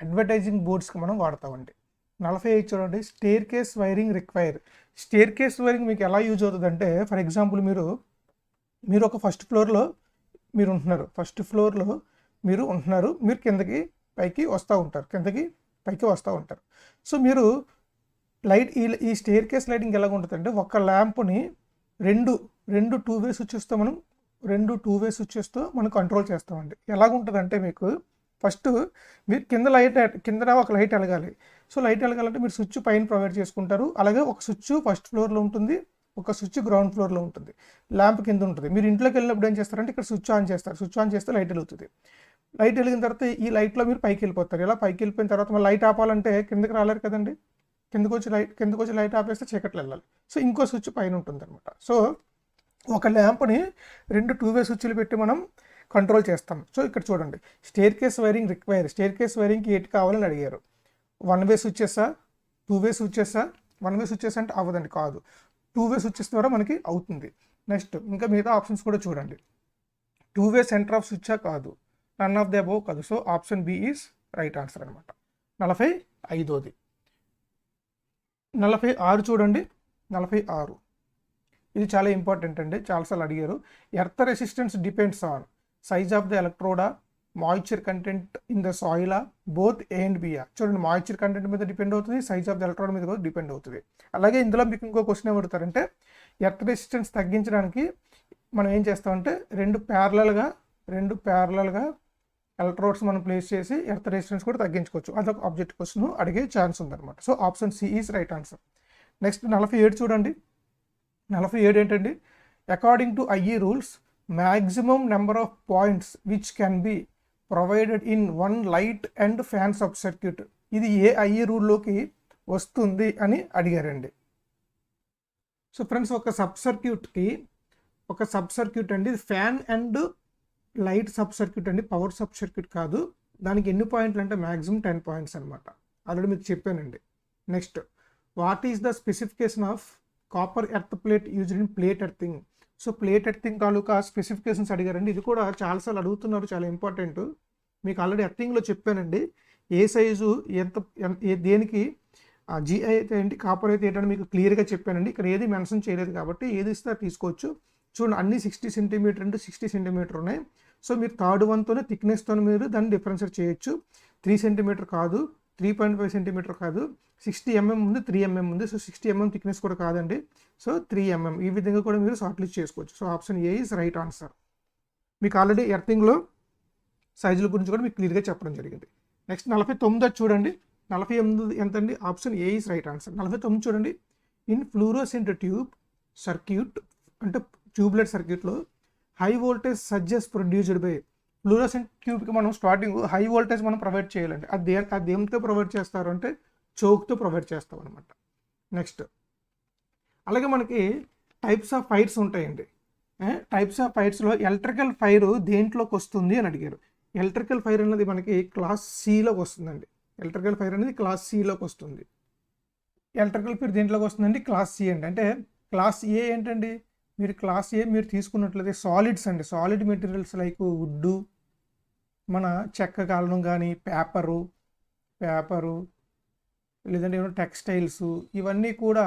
అడ్వర్టైజింగ్ బోర్డ్స్కి మనం వాడతామండి. 45 చూడండి. Staircase wiring require. Staircase wiring మీకు ఎలా యూజ్ అవుతుందంటే, ఫర్ ఎగ్జాంపుల్ మీరు ఒక ఫస్ట్ ఫ్లోర్లో మీరు ఉంటున్నారు. మీరు కిందకి పైకి వస్తూ ఉంటారు. సో మీరు లైట్ ఈ స్టేర్ కేస్ లైటింగ్ ఎలాగ ఉంటుందంటే, ఒక ల్యాంప్ని రెండు టూ వే స్విచ్చెస్తో మనం కంట్రోల్ చేస్తామండి. ఎలాగుంటుందంటే మీకు ఫస్ట్ మీరు కిందన ఒక లైట్ వెలగాలి. సో లైట్ వెలగాలంటే మీరు స్విచ్ పైన ప్రొవైడ్ చేసుకుంటారు. అలాగే ఒక స్విచ్ ఫస్ట్ ఫ్లోర్లో ఉంటుంది, ఒక స్విచ్ గ్రౌండ్ ఫ్లోర్లో ఉంటుంది, ల్యాంప్ కింద ఉంటుంది. మీరు ఇంట్లోకి వెళ్ళినప్పుడు ఏం చేస్తారంటే ఇక్కడ స్విచ్ ఆన్ చేస్తారు. స్విచ్ ఆన్ చేస్తే లైట్ వెలుగుతుంది. లైట్ వెలిగిన తర్వాత ఈ లైట్లో మీరు పైకి వెళ్ళిపోతారు. ఇలా పైకి వెళ్ళిపోయిన తర్వాత మళ్ళీ లైట్ ఆపాలంటే కిందకి రాలేరు కదండి. కిందకు వచ్చి లైట్ ఆపేస్తే చీకట్లు వెళ్ళాలి. సో ఇంకో స్విచ్ పైన ఉంటుంది అనమాట. సో ఒక ల్యాంప్ని 2 టూ వే స్విచ్లు పెట్టి మనం కంట్రోల్ చేస్తాం. సో ఇక్కడ చూడండి, staircase wiring require. Staircase వైరింగ్కి ఏంటి కావాలని అడిగారు. 1 వే స్విచ్చెసా, 2 వే స్విచ్చెసా? 1 వే స్విచ్చెస్ అంటే అవ్వదండి, కాదు. 2 వే స్విచ్చెస్ ద్వారా మనకి అవుతుంది. నెక్స్ట్ ఇంకా మిగతా ఆప్షన్స్ కూడా చూడండి. 2 వే సెంటర్ ఆఫ్ స్విచ్చా? కాదు. నన్ ఆఫ్ ది అబోవ్ కాదు. So option B is right answer అనమాట. 45ది. 46 చూడండి. 46 ఇది చాలా ఇంపార్టెంట్ అండి, చాలాసార్లు అడిగారు. Earth resistance depends on size of the ఎలక్ట్రోడా, మాయిశ్చర్ కంటెంట్ ఇన్ ద సాయిలా, బోత్ ఏ అండ్ బియా. చూడండి, మాయిశ్చర్ కంటెంట్ మీద డిపెండ్ అవుతుంది, సైజ్ ఆఫ్ ద ఎలక్ట్రోడా మీద కూడా డిపెండ్ అవుతుంది. అలాగే ఇందులో మీకు ఇంకో క్వశ్చన్ ఏమడుగుతారంటే, ఎర్త్ రెసిస్టెన్స్ తగ్గించడానికి మనం ఏం చేస్తామంటే రెండు ప్యారలల్గా ఎలక్ట్రోడ్స్ మనం ప్లేస్ చేసి ఎర్త్ రెసిస్టెన్స్ కూడా తగ్గించుకోవచ్చు. అదొక ఆబ్జెక్ట్ క్వశ్చన్ అడిగే ఛాన్స్ ఉందన్నమాట. So option C is right answer. Next 47 చూడండి. 47 ఏంటండి, according to IE rules maximum number of points which can be provided in one light and fan sub circuit. ఇది ఏ IE రూల్లోకి వస్తుంది అని అడిగారండి. సో ఫ్రెండ్స్, ఒక సబ్ సర్క్యూట్ అండి, fan and light sub circuit అండి, పవర్ సబ్ సర్క్యూట్ కాదు. దానికి ఎన్ని పాయింట్లు అంటే మ్యాక్సిమం 10 పాయింట్స్ అనమాట. ఆల్రెడీ మీకు చెప్పానండి. Next, what is the specification of copper earth plate used in plate earthing. So plate earthing taluka specifications అడిగారండి. ఇది కూడా చాలాసార్లు అడుగుతున్నారు, చాలా ఇంపార్టెంట్. మీకు ఆల్రెడీ ఎర్తింగ్లో చెప్పానండి, ఏ సైజు దేనికి జిఐ అయితే ఏంటి, కాపర్ అయితే ఏంటని మీకు క్లియర్గా చెప్పానండి. ఇక్కడ ఏది మెన్షన్ చేయలేదు కాబట్టి ఏది ఇస్తే తీసుకోవచ్చు. చూడండి, అన్ని 60 సెంటీమీటర్ అంటే 60 సెంటీమీటర్ ఉన్నాయి. సో మీరు థర్డ్ వన్తోనే థిక్నెస్తో మీరు దాన్ని డిఫరెన్షియేట్ చేయొచ్చు. 3 సెంటీమీటర్ కాదు, 3.5 సెంటీమీటర్ కాదు, 60 mm ఉంది, 3 mm ఉంది. సో 60 mm థిక్నెస్ కూడా కాదండి. సో 3 mm ఈ విధంగా కూడా మీరు షార్ట్ లిస్ట్ చేసుకోవచ్చు. So option A is right answer. మీకు ఆల్రెడీ ఎర్తింగ్లో సైజుల గురించి కూడా మీకు క్లియర్గా చెప్పడం జరిగింది. నెక్స్ట్ 49 చూడండి. 48 ఎంతండి? Option A is right answer. 49 చూడండి. ఇన్ ఫ్లూరోసెంట్ ట్యూబ్ సర్క్యూట్ అంటే ట్యూబ్లెట్ సర్క్యూట్లో high voltage surges produced by. Fluorescent ట్యూబ్కి మనం స్టార్టింగ్ హై వోల్టేజ్ మనం ప్రొవైడ్ చేయాలండి. అది దేంతో ప్రొవైడ్ చేస్తారు అంటే చోక్తో ప్రొవైడ్ చేస్తాం అనమాట. నెక్స్ట్, అలాగే మనకి టైప్స్ ఆఫ్ ఫైర్స్ ఉంటాయండి. టైప్స్ ఆఫ్ ఫైర్స్లో ఎలక్ట్రికల్ ఫైర్ దేంట్లోకి వస్తుంది అని అడిగారు. ఎలక్ట్రికల్ ఫైర్ అనేది మనకి క్లాస్ సిలోకి వస్తుందండి. ఎలక్ట్రికల్ ఫైర్ అనేది క్లాస్ సిలోకి వస్తుంది. ఎలక్ట్రికల్ ఫైర్ దేంట్లోకి వస్తుందండి? క్లాస్ సి అండి. అంటే క్లాస్ ఏ ఏంటండి? మీరు క్లాస్ ఏ మీరు తీసుకున్నట్లయితే సాలిడ్స్ అండి, సాలిడ్ మెటీరియల్స్ లైక్ వుడ్డు, మన చెక్క కాలడం కానీ, పేపరు లేదంటే ఏమైనా టెక్స్టైల్స్, ఇవన్నీ కూడా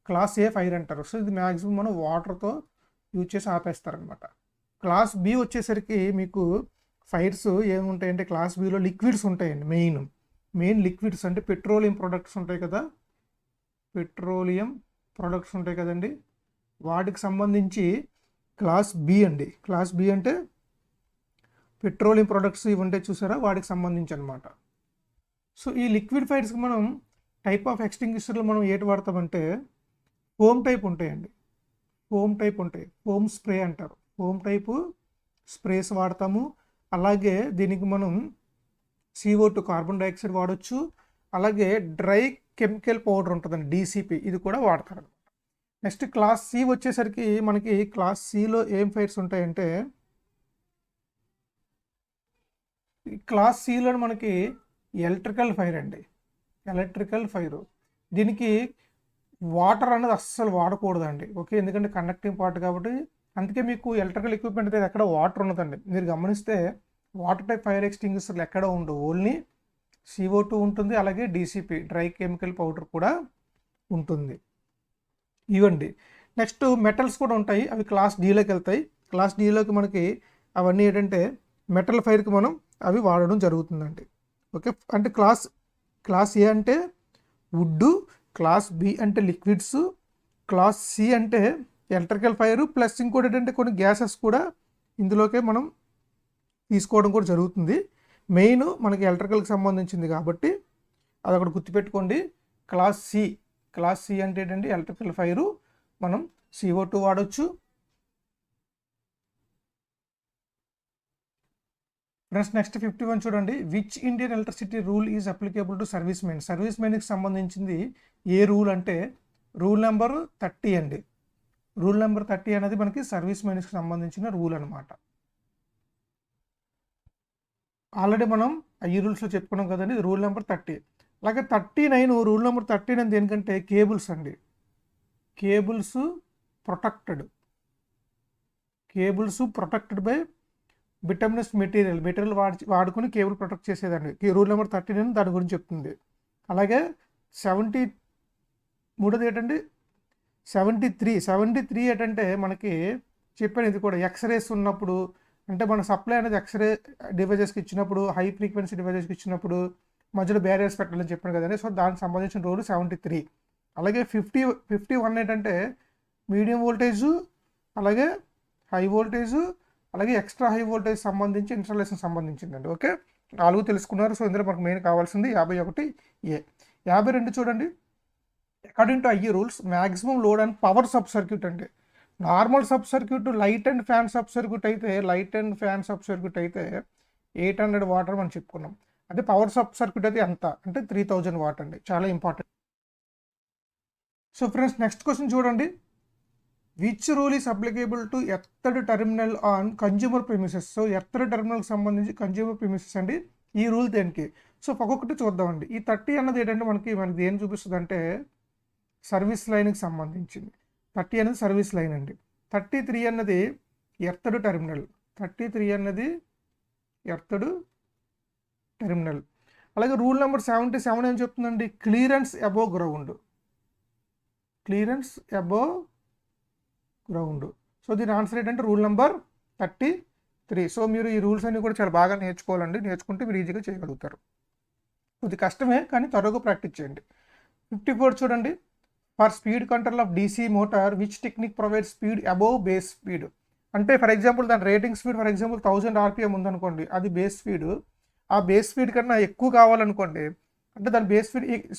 క్లాస్ ఏ ఫైర్ అంటారు. సో ఇది మ్యాక్సిమం మనం వాటర్తో యూజ్ చేసి ఆపేస్తారనమాట. క్లాస్ బి వచ్చేసరికి మీకు ఫైర్స్ ఏముంటాయంటే, క్లాస్ బిలో లిక్విడ్స్ ఉంటాయండి. మెయిన్ లిక్విడ్స్ అంటే పెట్రోలియం ప్రొడక్ట్స్ ఉంటాయి కదండి, వాటికి సంబంధించి క్లాస్ బి అండి. క్లాస్ బి అంటే పెట్రోలియం ప్రొడక్ట్స్ ఇవి ఉంటాయి చూసారా, వాటికి సంబంధించి అనమాట. సో ఈ లిక్విడ్ ఫైర్స్కి మనం టైప్ ఆఫ్ ఎక్స్టింగ్విషర్లు మనం ఏటి వాడతామంటే ఫోమ్ టైప్ ఉంటాయండి. ఫోమ్ స్ప్రే అంటారు. ఫోమ్ టైపు స్ప్రేస్ వాడతాము. అలాగే దీనికి మనం CO2 కార్బన్ డైఆక్సైడ్ వాడచ్చు. అలాగే డ్రై కెమికల్ పౌడర్ ఉంటుందండి, డీసీపీ, ఇది కూడా వాడతారు. నెక్స్ట్ క్లాస్ సి వచ్చేసరికి మనకి క్లాస్ సిలో ఏం ఫైర్స్ ఉంటాయంటే, క్లాస్ సిలో మనకి ఎలక్ట్రికల్ ఫైర్ అండి, ఎలక్ట్రికల్ ఫైర్. దీనికి వాటర్ అనేది అస్సలు వాడకూడదండి, ఓకే, ఎందుకంటే కండక్టింగ్ పార్ట్ కాబట్టి. అందుకే మీకు ఎలక్ట్రికల్ ఎక్విప్మెంట్ అయితే ఎక్కడ వాటర్ ఉండదండి. మీరు గమనిస్తే వాటర్ టైప్ ఫైర్ ఎక్స్టింగ్విషర్లు ఎక్కడ ఉండవు, ఓన్లీ CO2 ఉంటుంది, అలాగే డీసీపీ డ్రై కెమికల్ పౌడర్ కూడా ఉంటుంది. ఇవ్వండి. నెక్స్ట్ మెటల్స్ కూడా ఉంటాయి, అవి క్లాస్ డీలోకి వెళ్తాయి. క్లాస్ డీలోకి మనకి అవన్నీ ఏంటంటే మెటల్ ఫైర్కి మనం అవి వాడడం జరుగుతుందండి, ఓకే. అంటే క్లాస్ ఏ అంటే వుడ్, క్లాస్ బి అంటే లిక్విడ్స్, క్లాస్ సి అంటే ఎలక్ట్రికల్ ఫైర్, ప్లస్ ఇంకోటి ఏంటంటే కొన్ని గ్యాసెస్ కూడా ఇందులోకే మనం తీసుకోవడం కూడా జరుగుతుంది. మెయిన్ మనకి ఎలక్ట్రికల్కి సంబంధించింది కాబట్టి అది అక్కడ గుర్తుపెట్టుకోండి. క్లాస్ సి అంటే ఏంటంటే ఎలక్ట్రికల్ ఫైరు, మనం CO2 వాడచ్చు. ఫ్రెండ్స్ నెక్స్ట్ 51 చూడండి. Which Indian electricity rule is applicable to service మెన్కి సంబంధించింది ఏ రూల్ అంటే రూల్ నెంబర్ 30 అండి. రూల్ నెంబర్ 30 అనేది మనకి సర్వీస్ మెన్కి సంబంధించిన రూల్ అనమాట. ఆల్రెడీ మనం ఈ రూల్స్లో చెప్పుకున్నాం కదండి, ఇది రూల్ నెంబర్ 30. అలాగే 39 రూల్ నెంబర్ 39 దేనికంటే కేబుల్స్ అండి. కేబుల్స్ ప్రొటెక్టెడ్ బై బిటమినస్ మెటీరియల్ వాడుకుని కేబుల్ ప్రొటెక్ట్ చేసేదండి. రూల్ నెంబర్ 39 దాని గురించి చెప్తుంది. అలాగే 73 ఏంటంటే 73 ఏంటంటే మనకి చెప్పాను, ఇది కూడా ఎక్స్రేస్ ఉన్నప్పుడు, అంటే మన సప్లై అనేది ఎక్స్రే డివైజెస్కి ఇచ్చినప్పుడు, హై ఫ్రీక్వెన్సీ డివైజెస్కి ఇచ్చినప్పుడు మధ్యలో బ్యారియర్స్ పెట్టాలని చెప్పాను కదండి. సో దానికి సంబంధించిన రూల్ 73. అలాగే 51 ఏంటంటే మీడియం వోల్టేజు, అలాగే హై వోల్టేజు, అలాగే ఎక్స్ట్రా హై వోల్టేజ్ సంబంధించి ఇన్స్టాలేషన్ సంబంధించిందండి, ఓకే. 4 తెలుసుకున్నారు. సో ఇందులో మనకు మెయిన్ కావాల్సింది 51A. 52 చూడండి. According to IE rules maximum load and power sub circuit అంటే normal sub circuit light and fan sub circuit అయితే 800 వాట్ మనం చెప్పుకున్నాం. అదే పవర్ సబ్ సర్క్యూట్ అయితే ఎంత అంటే 3000 వాట్ అండి, చాలా important. So friends next question చూడండి. Which rule is applicable to earthed terminal on consumer premises. So earthed టెర్మినల్కి సంబంధించి కన్జ్యూమర్ ప్రిమిసెస్ అండి. ఈ రూల్ దేనికి? సో ఒక్కొక్కటి చూద్దామండి. ఈ 30 అన్నది ఏంటంటే మనకి ఏం చూపిస్తుంది అంటే సర్వీస్ లైన్కి సంబంధించింది. 30 అనేది సర్వీస్ లైన్ అండి. 33 అన్నది ఎర్త్డ్ టెర్మినల్. 33 అన్నది ఎర్త్డ్ టెర్మినల్. అలాగే రూల్ నెంబర్ 77 ఏం చెప్తుందండి? Clearance above ground. సో దీని ఆన్సర్ ఏంటంటే రూల్ నెంబర్ 33. సో మీరు ఈ రూల్స్ అన్ని కూడా చాలా బాగా నేర్చుకోవాలండి. నేర్చుకుంటే మీరు ఈజీగా చేయగలుగుతారు. ఇది కష్టమే కానీ త్వరగా ప్రాక్టీస్ చేయండి. 54 చూడండి. For speed control of DC motor which technique provide speed above base speed. అంటే ఫర్ ఎగ్జాంపుల్ దాని rating speed for example 1000 RPM ఉందనుకోండి, అది బేస్ స్పీడ్. ఆ బేస్ స్పీడ్ కన్నా ఎక్కువ కావాలనుకోండి, అంటే దాని బేస్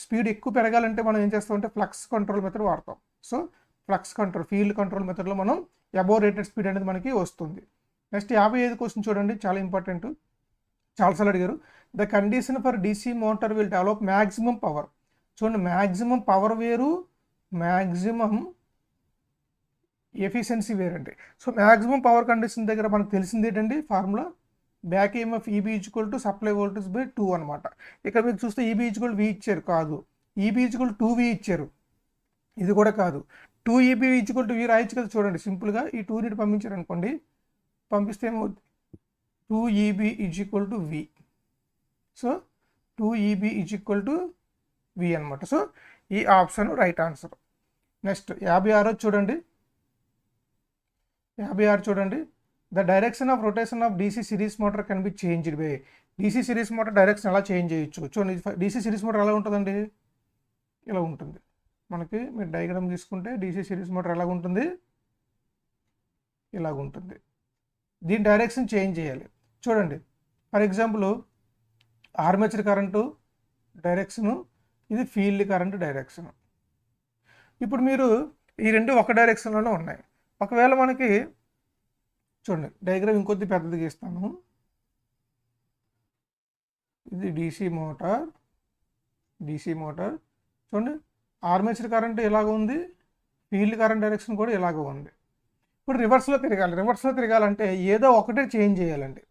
స్పీడ్ ఎక్కువ పెరగాలంటే మనం ఏం చేస్తామంటే ఫ్లక్స్ కంట్రోల్ మెథడ్ వాడతాం. So flux control, field control మెథడ్లో మనం అబోవ్ రేటెడ్ స్పీడ్ అనేది మనకి వస్తుంది. నెక్స్ట్ 55 క్వశ్చన్ చూడండి, చాలా ఇంపార్టెంట్, చాలాసార్లు అడిగారు. The condition for DC motor will develop maximum power. చూడండి, మ్యాక్సిమం పవర్ వేరు, మ్యాక్సిమం ఎఫిషియన్సీ వేరండి. సో మ్యాక్సిమం పవర్ కండిషన్ దగ్గర మనకు తెలిసింది ఏంటండి formula, back EMF EB equal to supply voltage by 2 అనమాట. ఇక్కడ మీకు చూస్తే ఈబీ ఈక్వల్ వి ఇచ్చారు, కాదు. ఈబీ ఈక్వల్ 2V ఇచ్చారు, ఇది కూడా కాదు. 2EB ఈక్వల్ టు వి రాయొచ్చు కదా. చూడండి సింపుల్గా ఈ 2ని పంపించారు అనుకోండి, పంపిస్తే ఏమవుతుంది? 2EB equal to V. So 2EB equal to V అనమాట. సో ఈ ఆప్షన్ రైట్ ఆన్సర్. నెక్స్ట్ 56 చూడండి. 56 చూడండి. The direction of rotation of DC series motor can be changed by. DC series motor direction ఎలా చేంజ్ చేయొచ్చు? చూడండి, DC series motor ఎలా ఉంటుందండి? ఇలా ఉంటుంది. మనకి మీరు డయాగ్రామ్ తీసుకుంటే డీసీ సిరీస్ మోటార్ ఎలాగ ఉంటుంది? ఇలాగ ఉంటుంది. దీని డైరెక్షన్ చేంజ్ చేయాలి. చూడండి, for example armature current direction, ఇది ఫీల్డ్ కరెంటు డైరెక్షన్. ఇప్పుడు మీరు ఈ రెండు ఒక డైరెక్షన్లోనే ఉన్నాయి. ఒకవేళ మనకి చూడండి, డయాగ్రామ్ ఇంకొద్ది పెద్దది గీస్తాను. ఇది డీసీ మోటార్. చూడండి, ఆర్మేచర్ కరెంట్ ఎలాగ ఉంది, ఫీల్డ్ కరెంట్ డైరెక్షన్ కూడా ఇలాగ ఉంది. ఇప్పుడు రివర్స్లో తిరగాలంటే ఏదో ఒకటే చేంజ్ చేయాలండి.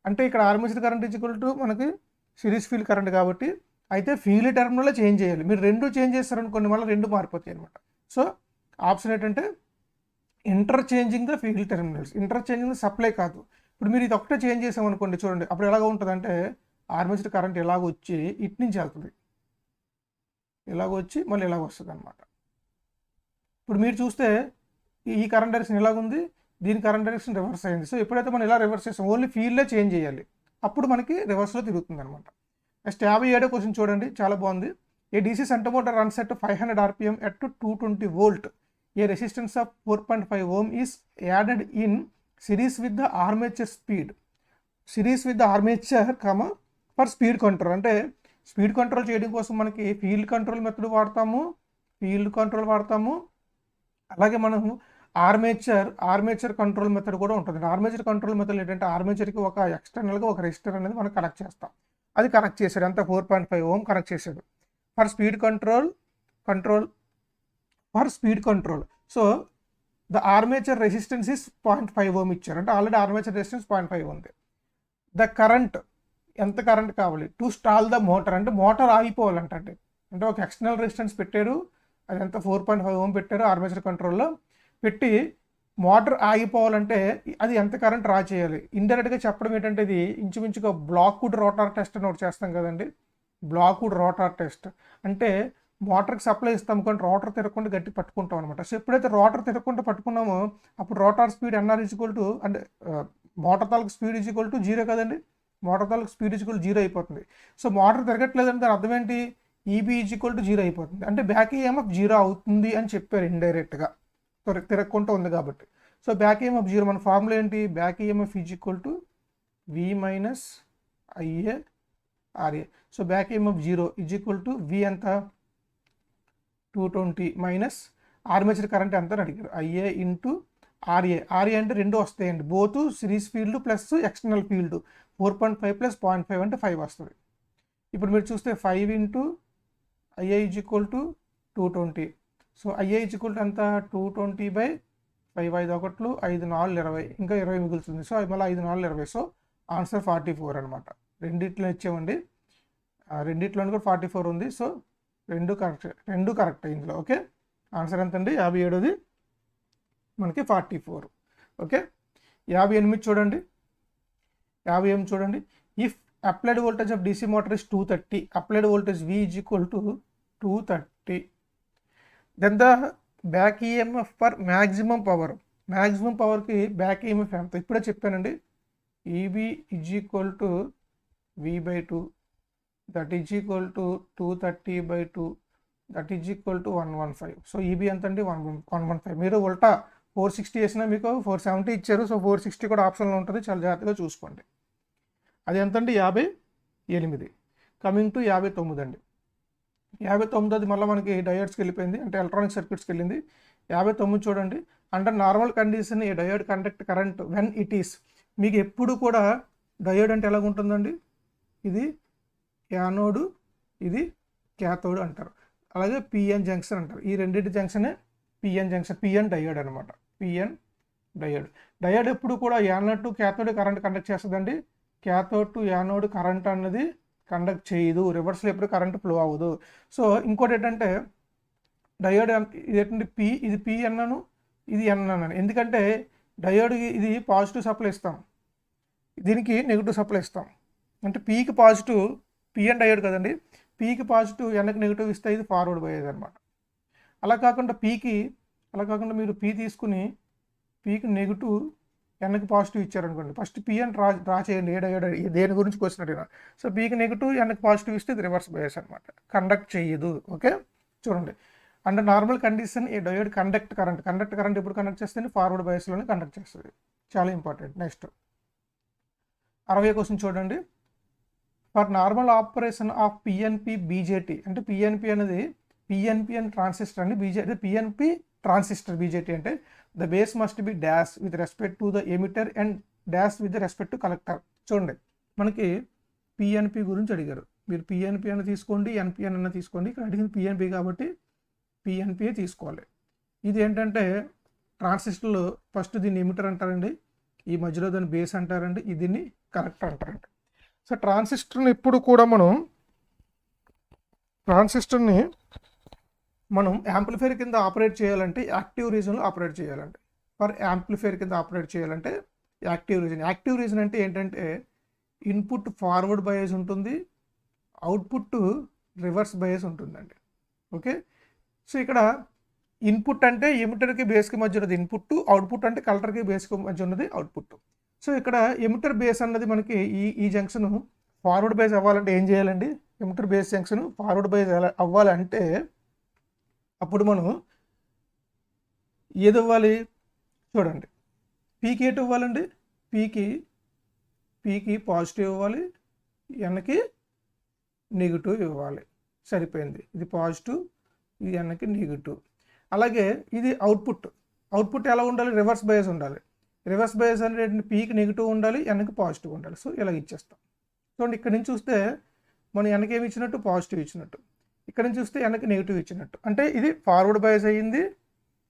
అంటే ఇక్కడ ఆర్మేచర్ కరెంట్ ఈక్వల్ టు మనకి సిరీస్ ఫీల్డ్ కరెంట్ కాబట్టి అయితే ఫీల్డ్ టర్మినల్లో చేంజ్ చేయాలి. మీరు రెండు చేంజ్ చేస్తారనుకోండి, మళ్ళీ రెండు మారిపోతాయి అనమాట. సో ఆప్షన్ ఏంటంటే interchanging the field terminals, interchanging the supply కాదు. ఇప్పుడు మీరు ఇది ఒకటే చేంజ్ చేసామనుకోండి, చూడండి అప్పుడు ఎలాగ ఉంటుందంటే ఆర్మేచర్ కరెంట్ ఎలాగ వచ్చి ఇటు నుంచి వెళ్తుంది, ఇలాగ వచ్చి మళ్ళీ ఇలాగ వస్తుంది అనమాట. ఇప్పుడు మీరు చూస్తే ఈ కరెంట్ డైరెక్షన్ ఎలాగుంది, దీని కరెంట్ డైరెక్షన్ రివర్స్ అయింది. సో ఎప్పుడైతే మనం ఇలా రివర్స్ చేస్తాం, ఓన్లీ ఫీల్డ్లో చేంజ్ చేయాలి, అప్పుడు మనకి రివర్స్లో తిరుగుతుంది అనమాట. నెక్స్ట్ 57 క్వశ్చన్ చూడండి, చాలా బాగుంది. ఏ DC centre motor runs at 500 RPM at 220 volt. A resistance of 4.5 ohm is added in series with the armature speed. Series with the armature for speed control. అంటే స్పీడ్ కంట్రోల్ చేయడం కోసం మనకి field control method వాడతాము, అలాగే మనం armature control method కూడా ఉంటుంది. Armature control method ఏంటంటే ఆర్మేచర్కి ఒక ఎక్స్టర్నల్గా ఒక రెసిస్టర్ అనేది మనం కనెక్ట్ చేస్తాం. అది కనెక్ట్ చేశాడు, అంతా 4.5 ohm కనెక్ట్ చేశాడు for speed control. So the armature resistance is 0.5 ohm ఇచ్చారు, అంటే ఆల్రెడీ ఆర్మేచర్ రెసిస్టెన్స్ 0.5 ఉంది. ద కరెంట్ ఎంత కరెంట్ కావాలి టు స్టాల్ ద మోటార్, అంటే మోటార్ ఆగిపోవాలంటే అంటే ఒక ఎక్స్టర్నల్ రెసిస్టెన్స్ పెట్టారు, అది ఎంత 4.5 ohm పెట్టారు ఆర్మేచర్ కంట్రోల్లో పెట్టి మోటార్ ఆగిపోవాలంటే అది ఎంత కరెంట్ డ్రా చేయాలి. ఇండైరెక్ట్గా చెప్పడం ఏంటంటే ఇది ఇంచుమించుగా బ్లాక్వుడ్ రోటార్ టెస్ట్ అని ఒకటి చేస్తాం కదండి. బ్లాక్వుడ్ రోటార్ టెస్ట్ అంటే మోటార్కి సప్లై ఇస్తాం కానీ రోటర్ తిరగకుండా గట్టి పట్టుకుంటాం అనమాట. సో ఎప్పుడైతే రోటర్ తిరగకుండా పట్టుకున్నామో అప్పుడు rotor speed NR equal to అంటే మోటార్ తాలూకు స్పీడ్ ఈక్వల్ టు 0 కదండి, మోటార్ తాలూకు స్పీడ్ ఈక్వల్ 0 అయిపోతుంది. సో మోటార్ తిరగట్లేదంటే దాని అర్థం ఏంటి, ఈబీ ఈక్వల్ టు 0 అయిపోతుంది, అంటే బ్యాక్ ఈఎంఎఫ్ 0 అవుతుంది అని చెప్పారు ఇండైరెక్ట్గా, తిరగకుండా ఉంది కాబట్టి. సో బ్యాక్ ఈఎంఎఫ్ 0, మన ఫార్ములా ఏంటి, back EMF equal to V minus IA RA. So back EMF 0 equal to V ఎంత 220 మైనస్ ఆర్మేచర్ కరెంట్ ఎంత అని అడిగారు, IA ఇంటూ RA. RA అంటే రెండు వస్తాయండి, both series field plus external field. 4.5 plus 0.5 అంటే 5 వస్తుంది. ఇప్పుడు మీరు చూస్తే 5 into IA equal to 220. So IA equal to ఎంత 220/5, 5 5 1 5 4 20, ఇంకా 20 మిగులుతుంది. సో మళ్ళీ 5 4 20. సో ఆన్సర్ 44 అనమాట. రెండిట్లో ఇచ్చామండి, రెండిట్లో కూడా 44 ఉంది. సో రెండు కరెక్ట్ ఇందులో. ఓకే, ఆన్సర్ ఎంత అండి 57ది మనకి 44. ఓకే, 58 చూడండి. 58 చూడండి. If applied voltage of DC motor is 230, applied voltage V is equal to 230, then the back EMF for maximum పవర్కి బ్యాక్ ఈఎంఎఫ్ ఎంత ఇప్పుడే చెప్పానండి. EB is equal to V/2, that is equal to 230/2, that is equal to 115. So EB ఎంత అండి 115. మీరు ఉల్టా 460 వేసినా మీకు 470 ఇచ్చారు. సో 460 కూడా ఆప్షన్లో ఉంటుంది, చాలా జాగ్రత్తగా చూసుకోండి. అది ఎంత అండి 58. కమింగ్ టు 59 అండి. 59 మళ్ళీ మనకి డయోడ్స్కి వెళ్ళిపోయింది, అంటే ఎలక్ట్రానిక్ సర్క్యూట్స్కి వెళ్ళింది. 59 చూడండి. Under normal condition A diode conduct current when it is. మీకు ఎప్పుడు కూడా డయోడ్ అంటే ఎలాగ ఉంటుందండి, ఇది యానోడు, ఇది క్యాథోడ్ అంటారు, అలాగే PN జంక్షన్ అంటారు. ఈ రెండింటి జంక్షనే PN జంక్షన్, PN డయోడ్ అనమాట. PN డయోడ్ ఎప్పుడు కూడా anode to cathode current conduct చేస్తుందండి. క్యాథోడ్ టు యానోడ్ కరెంట్ అన్నది కండక్ట్ చేయదు, రివర్స్లో ఎప్పుడు కరెంట్ ఫ్లో అవ్వదు. సో ఇంకోటి ఏంటంటే డయోడ్ ఇది ఏంటంటే ఇది P అన్నాను, ఇది N అన్నాను. ఎందుకంటే డయోడ్కి ఇది పాజిటివ్ సప్లై ఇస్తాం, దీనికి నెగిటివ్ సప్లై ఇస్తాం. అంటే Pకి పాజిటివ్, PN డయోడ్ కదండి, Pకి పాజిటివ్ Nకి నెగిటివ్ ఇస్తే ఇది ఫార్వర్డ్ పోయేది అనమాట. అలా కాకుండా మీరు P తీసుకుని Pకి నెగిటివ్ Nకి పాజిటివ్ ఇచ్చారనుకోండి, ఫస్ట్ PN డ్రా చేయండి. ఏ డయోడ్ దేని గురించి క్వశ్చన్ అడిగినా. సో Pకి నెగిటివ్ Nకి పాజిటివ్ ఇస్తే ఇది రివర్స్ బయాస్ అనమాట, కండక్ట్ చేయదు. ఓకే, చూడండి. అండర్ నార్మల్ కండిషన్ ఏ డయోడ్ కండక్ట్ కరెంట్ ఎప్పుడు కండక్ట్ చేస్తుంది, ఫార్వర్డ్ బయాస్లోనే కండక్ట్ చేస్తుంది, చాలా ఇంపార్టెంట్. నెక్స్ట్ 60 క్వశ్చన్ చూడండి. For normal operation of PNP BJT, అంటే PNP అనేది PNP అని ట్రాన్సిస్టర్ అండి, PNP ట్రాన్సిస్టర్ BJT అంటే the base must B dash with respect to the emitter and dash with respect to collector. చూడండి, మనకి PNP గురించి అడిగారు. మీరు పిఎన్పి అని తీసుకోండి, ఎన్పిఎన్ అన్న తీసుకోండి. ఇక్కడ అడిగింది పిఎన్పి కాబట్టి పిఎన్పిఏ తీసుకోవాలి. ఇది ఏంటంటే ట్రాన్సిస్టర్లో ఫస్ట్ దీన్ని ఎమిటర్ అంటారండి, ఈ మధ్యలో దాన్ని బేస్ అంటారండి, దీన్ని కలెక్టర్ అంటారండి. సో ట్రాన్సిస్టర్ని ఎప్పుడు కూడా ట్రాన్సిస్టర్ని మనం యాంప్లిఫైర్ కింద ఆపరేట్ చేయాలంటే యాక్టివ్ రీజన్లో ఆపరేట్ చేయాలండి. యాంప్లిఫైర్ కింద ఆపరేట్ చేయాలంటే యాక్టివ్ రీజన్ అంటే ఏంటంటే ఇన్పుట్ ఫార్వర్డ్ బయాస్ ఉంటుంది, అవుట్పుట్ రివర్స్ బయాస్ ఉంటుందండి. ఓకే, సో ఇక్కడ ఇన్పుట్ అంటే ఎమిటర్కి బేస్కి మధ్య ఉన్నది ఇన్పుట్, అవుట్పుట్ అంటే కలెక్టర్కి బేస్కి మధ్య ఉన్నది అవుట్పుట్. సో ఇక్కడ ఎమిటర్ బేస్ అన్నది మనకి ఈ జంక్షన్ ఫార్వర్డ్ బయాస్ అవ్వాలంటే ఏం చేయాలండి? Emitter base junction forward bias అవ్వాలంటే అప్పుడు మనం ఏది ఇవ్వాలి చూడండి, పీకి ఎటు ఇవ్వాలండి? పీకి పాజిటివ్ ఇవ్వాలి, ఎన్కి నెగిటివ్ ఇవ్వాలి. సరిపోయింది. ఇది పాజిటివ్, ఇది ఎన్కి నెగిటివ్. అలాగే ఇది అవుట్పుట్ ఎలా ఉండాలి? రివర్స్ బయాస్ ఉండాలి. రివర్స్ బయాస్ అంటే పీకి నెగిటివ్ ఉండాలి, ఎన్కి పాజిటివ్ ఉండాలి. సో ఇలా ఇచ్చేస్తాం. చూడండి, ఇక్కడ నుంచి చూస్తే మనం ఎన్కి ఏమి ఇచ్చినట్టు? పాజిటివ్ ఇచ్చినట్టు. ఇక్కడ నుంచి చూస్తే ఎన్కి నెగిటివ్ ఇచ్చినట్టు. అంటే ఇది ఫార్వర్డ్ బయాస్ అయ్యింది,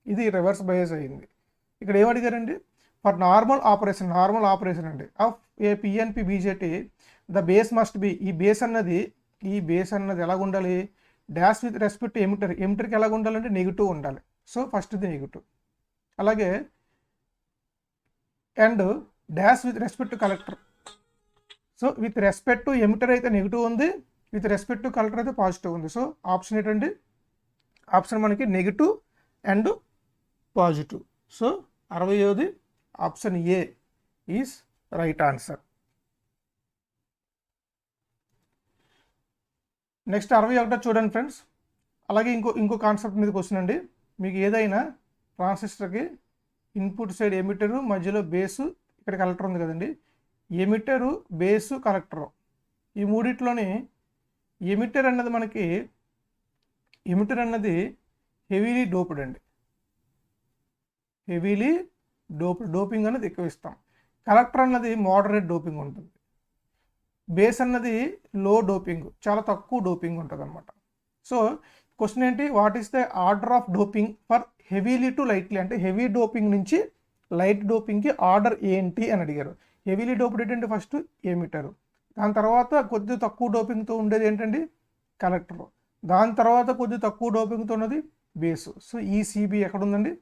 ఇది రివర్స్ బయాస్ అయ్యింది. ఇక్కడ ఏమడిగారండి? ఫర్ నార్మల్ ఆపరేషన్ అండి of a PNP BJT the base must be, ఈ బేస్ అన్నది ఎలాగ ఉండాలి? డాష్ విత్ రెస్పెక్ట్ టు ఎమిటర్కి ఎలాగ ఉండాలంటే నెగిటివ్ ఉండాలి. సో ఫస్ట్ ఇది నెగిటివ్. అలాగే and dash with respect to collector. So with respect to emitter అయితే నెగిటివ్ ఉంది, విత్ రెస్పెక్ట్ టు కలెక్టర్ అయితే పాజిటివ్ ఉంది. సో ఆప్షన్ ఏంటండి? ఆప్షన్ మనకి నెగిటివ్ అండ్ పాజిటివ్. సో 60వ option A is right answer. Next 61 చూడండి friends. అలాగే ఇంకో కాన్సెప్ట్ మీద క్వశ్చన్ అండి. మీకు ఏదైనా ట్రాన్సిస్టర్కి ఇన్పుట్ సైడ్ ఎమిటరు, మధ్యలో బేసు, ఇక్కడ కలెక్టర్ ఉంది కదండి. ఎమిటరు, బేసు, కలెక్టరు, ఈ మూడిట్లోని ఎమిటర్ అన్నది హెవీలీ డోప్డ్ అండి. డోపింగ్ అనేది ఎక్కువ ఇస్తాం. కలెక్టర్ అన్నది మోడరేట్ డోపింగ్ ఉంటుంది. బేస్ అన్నది లో డోపింగ్, చాలా తక్కువ డోపింగ్ ఉంటుంది అనమాట. సో క్వశ్చన్ ఏంటి? What is the order of doping for heavily to lightly, అంటే హెవీ డోపింగ్ నుంచి లైట్ డోపింగ్కి ఆర్డర్ ఏంటి అని అడిగారు. హెవీలీ డోప్డ్ ఏంటంటే ఫస్ట్ ఎమిటరు, దాని తర్వాత కొద్దిగా తక్కువ డోపింగ్తో ఉండేది ఏంటండి? కలెక్టర్, దాని తర్వాత కొద్దిగా తక్కువ డోపింగ్తో ఉన్నది బేసు. సో ఈసీబీ ఎక్కడుందండి?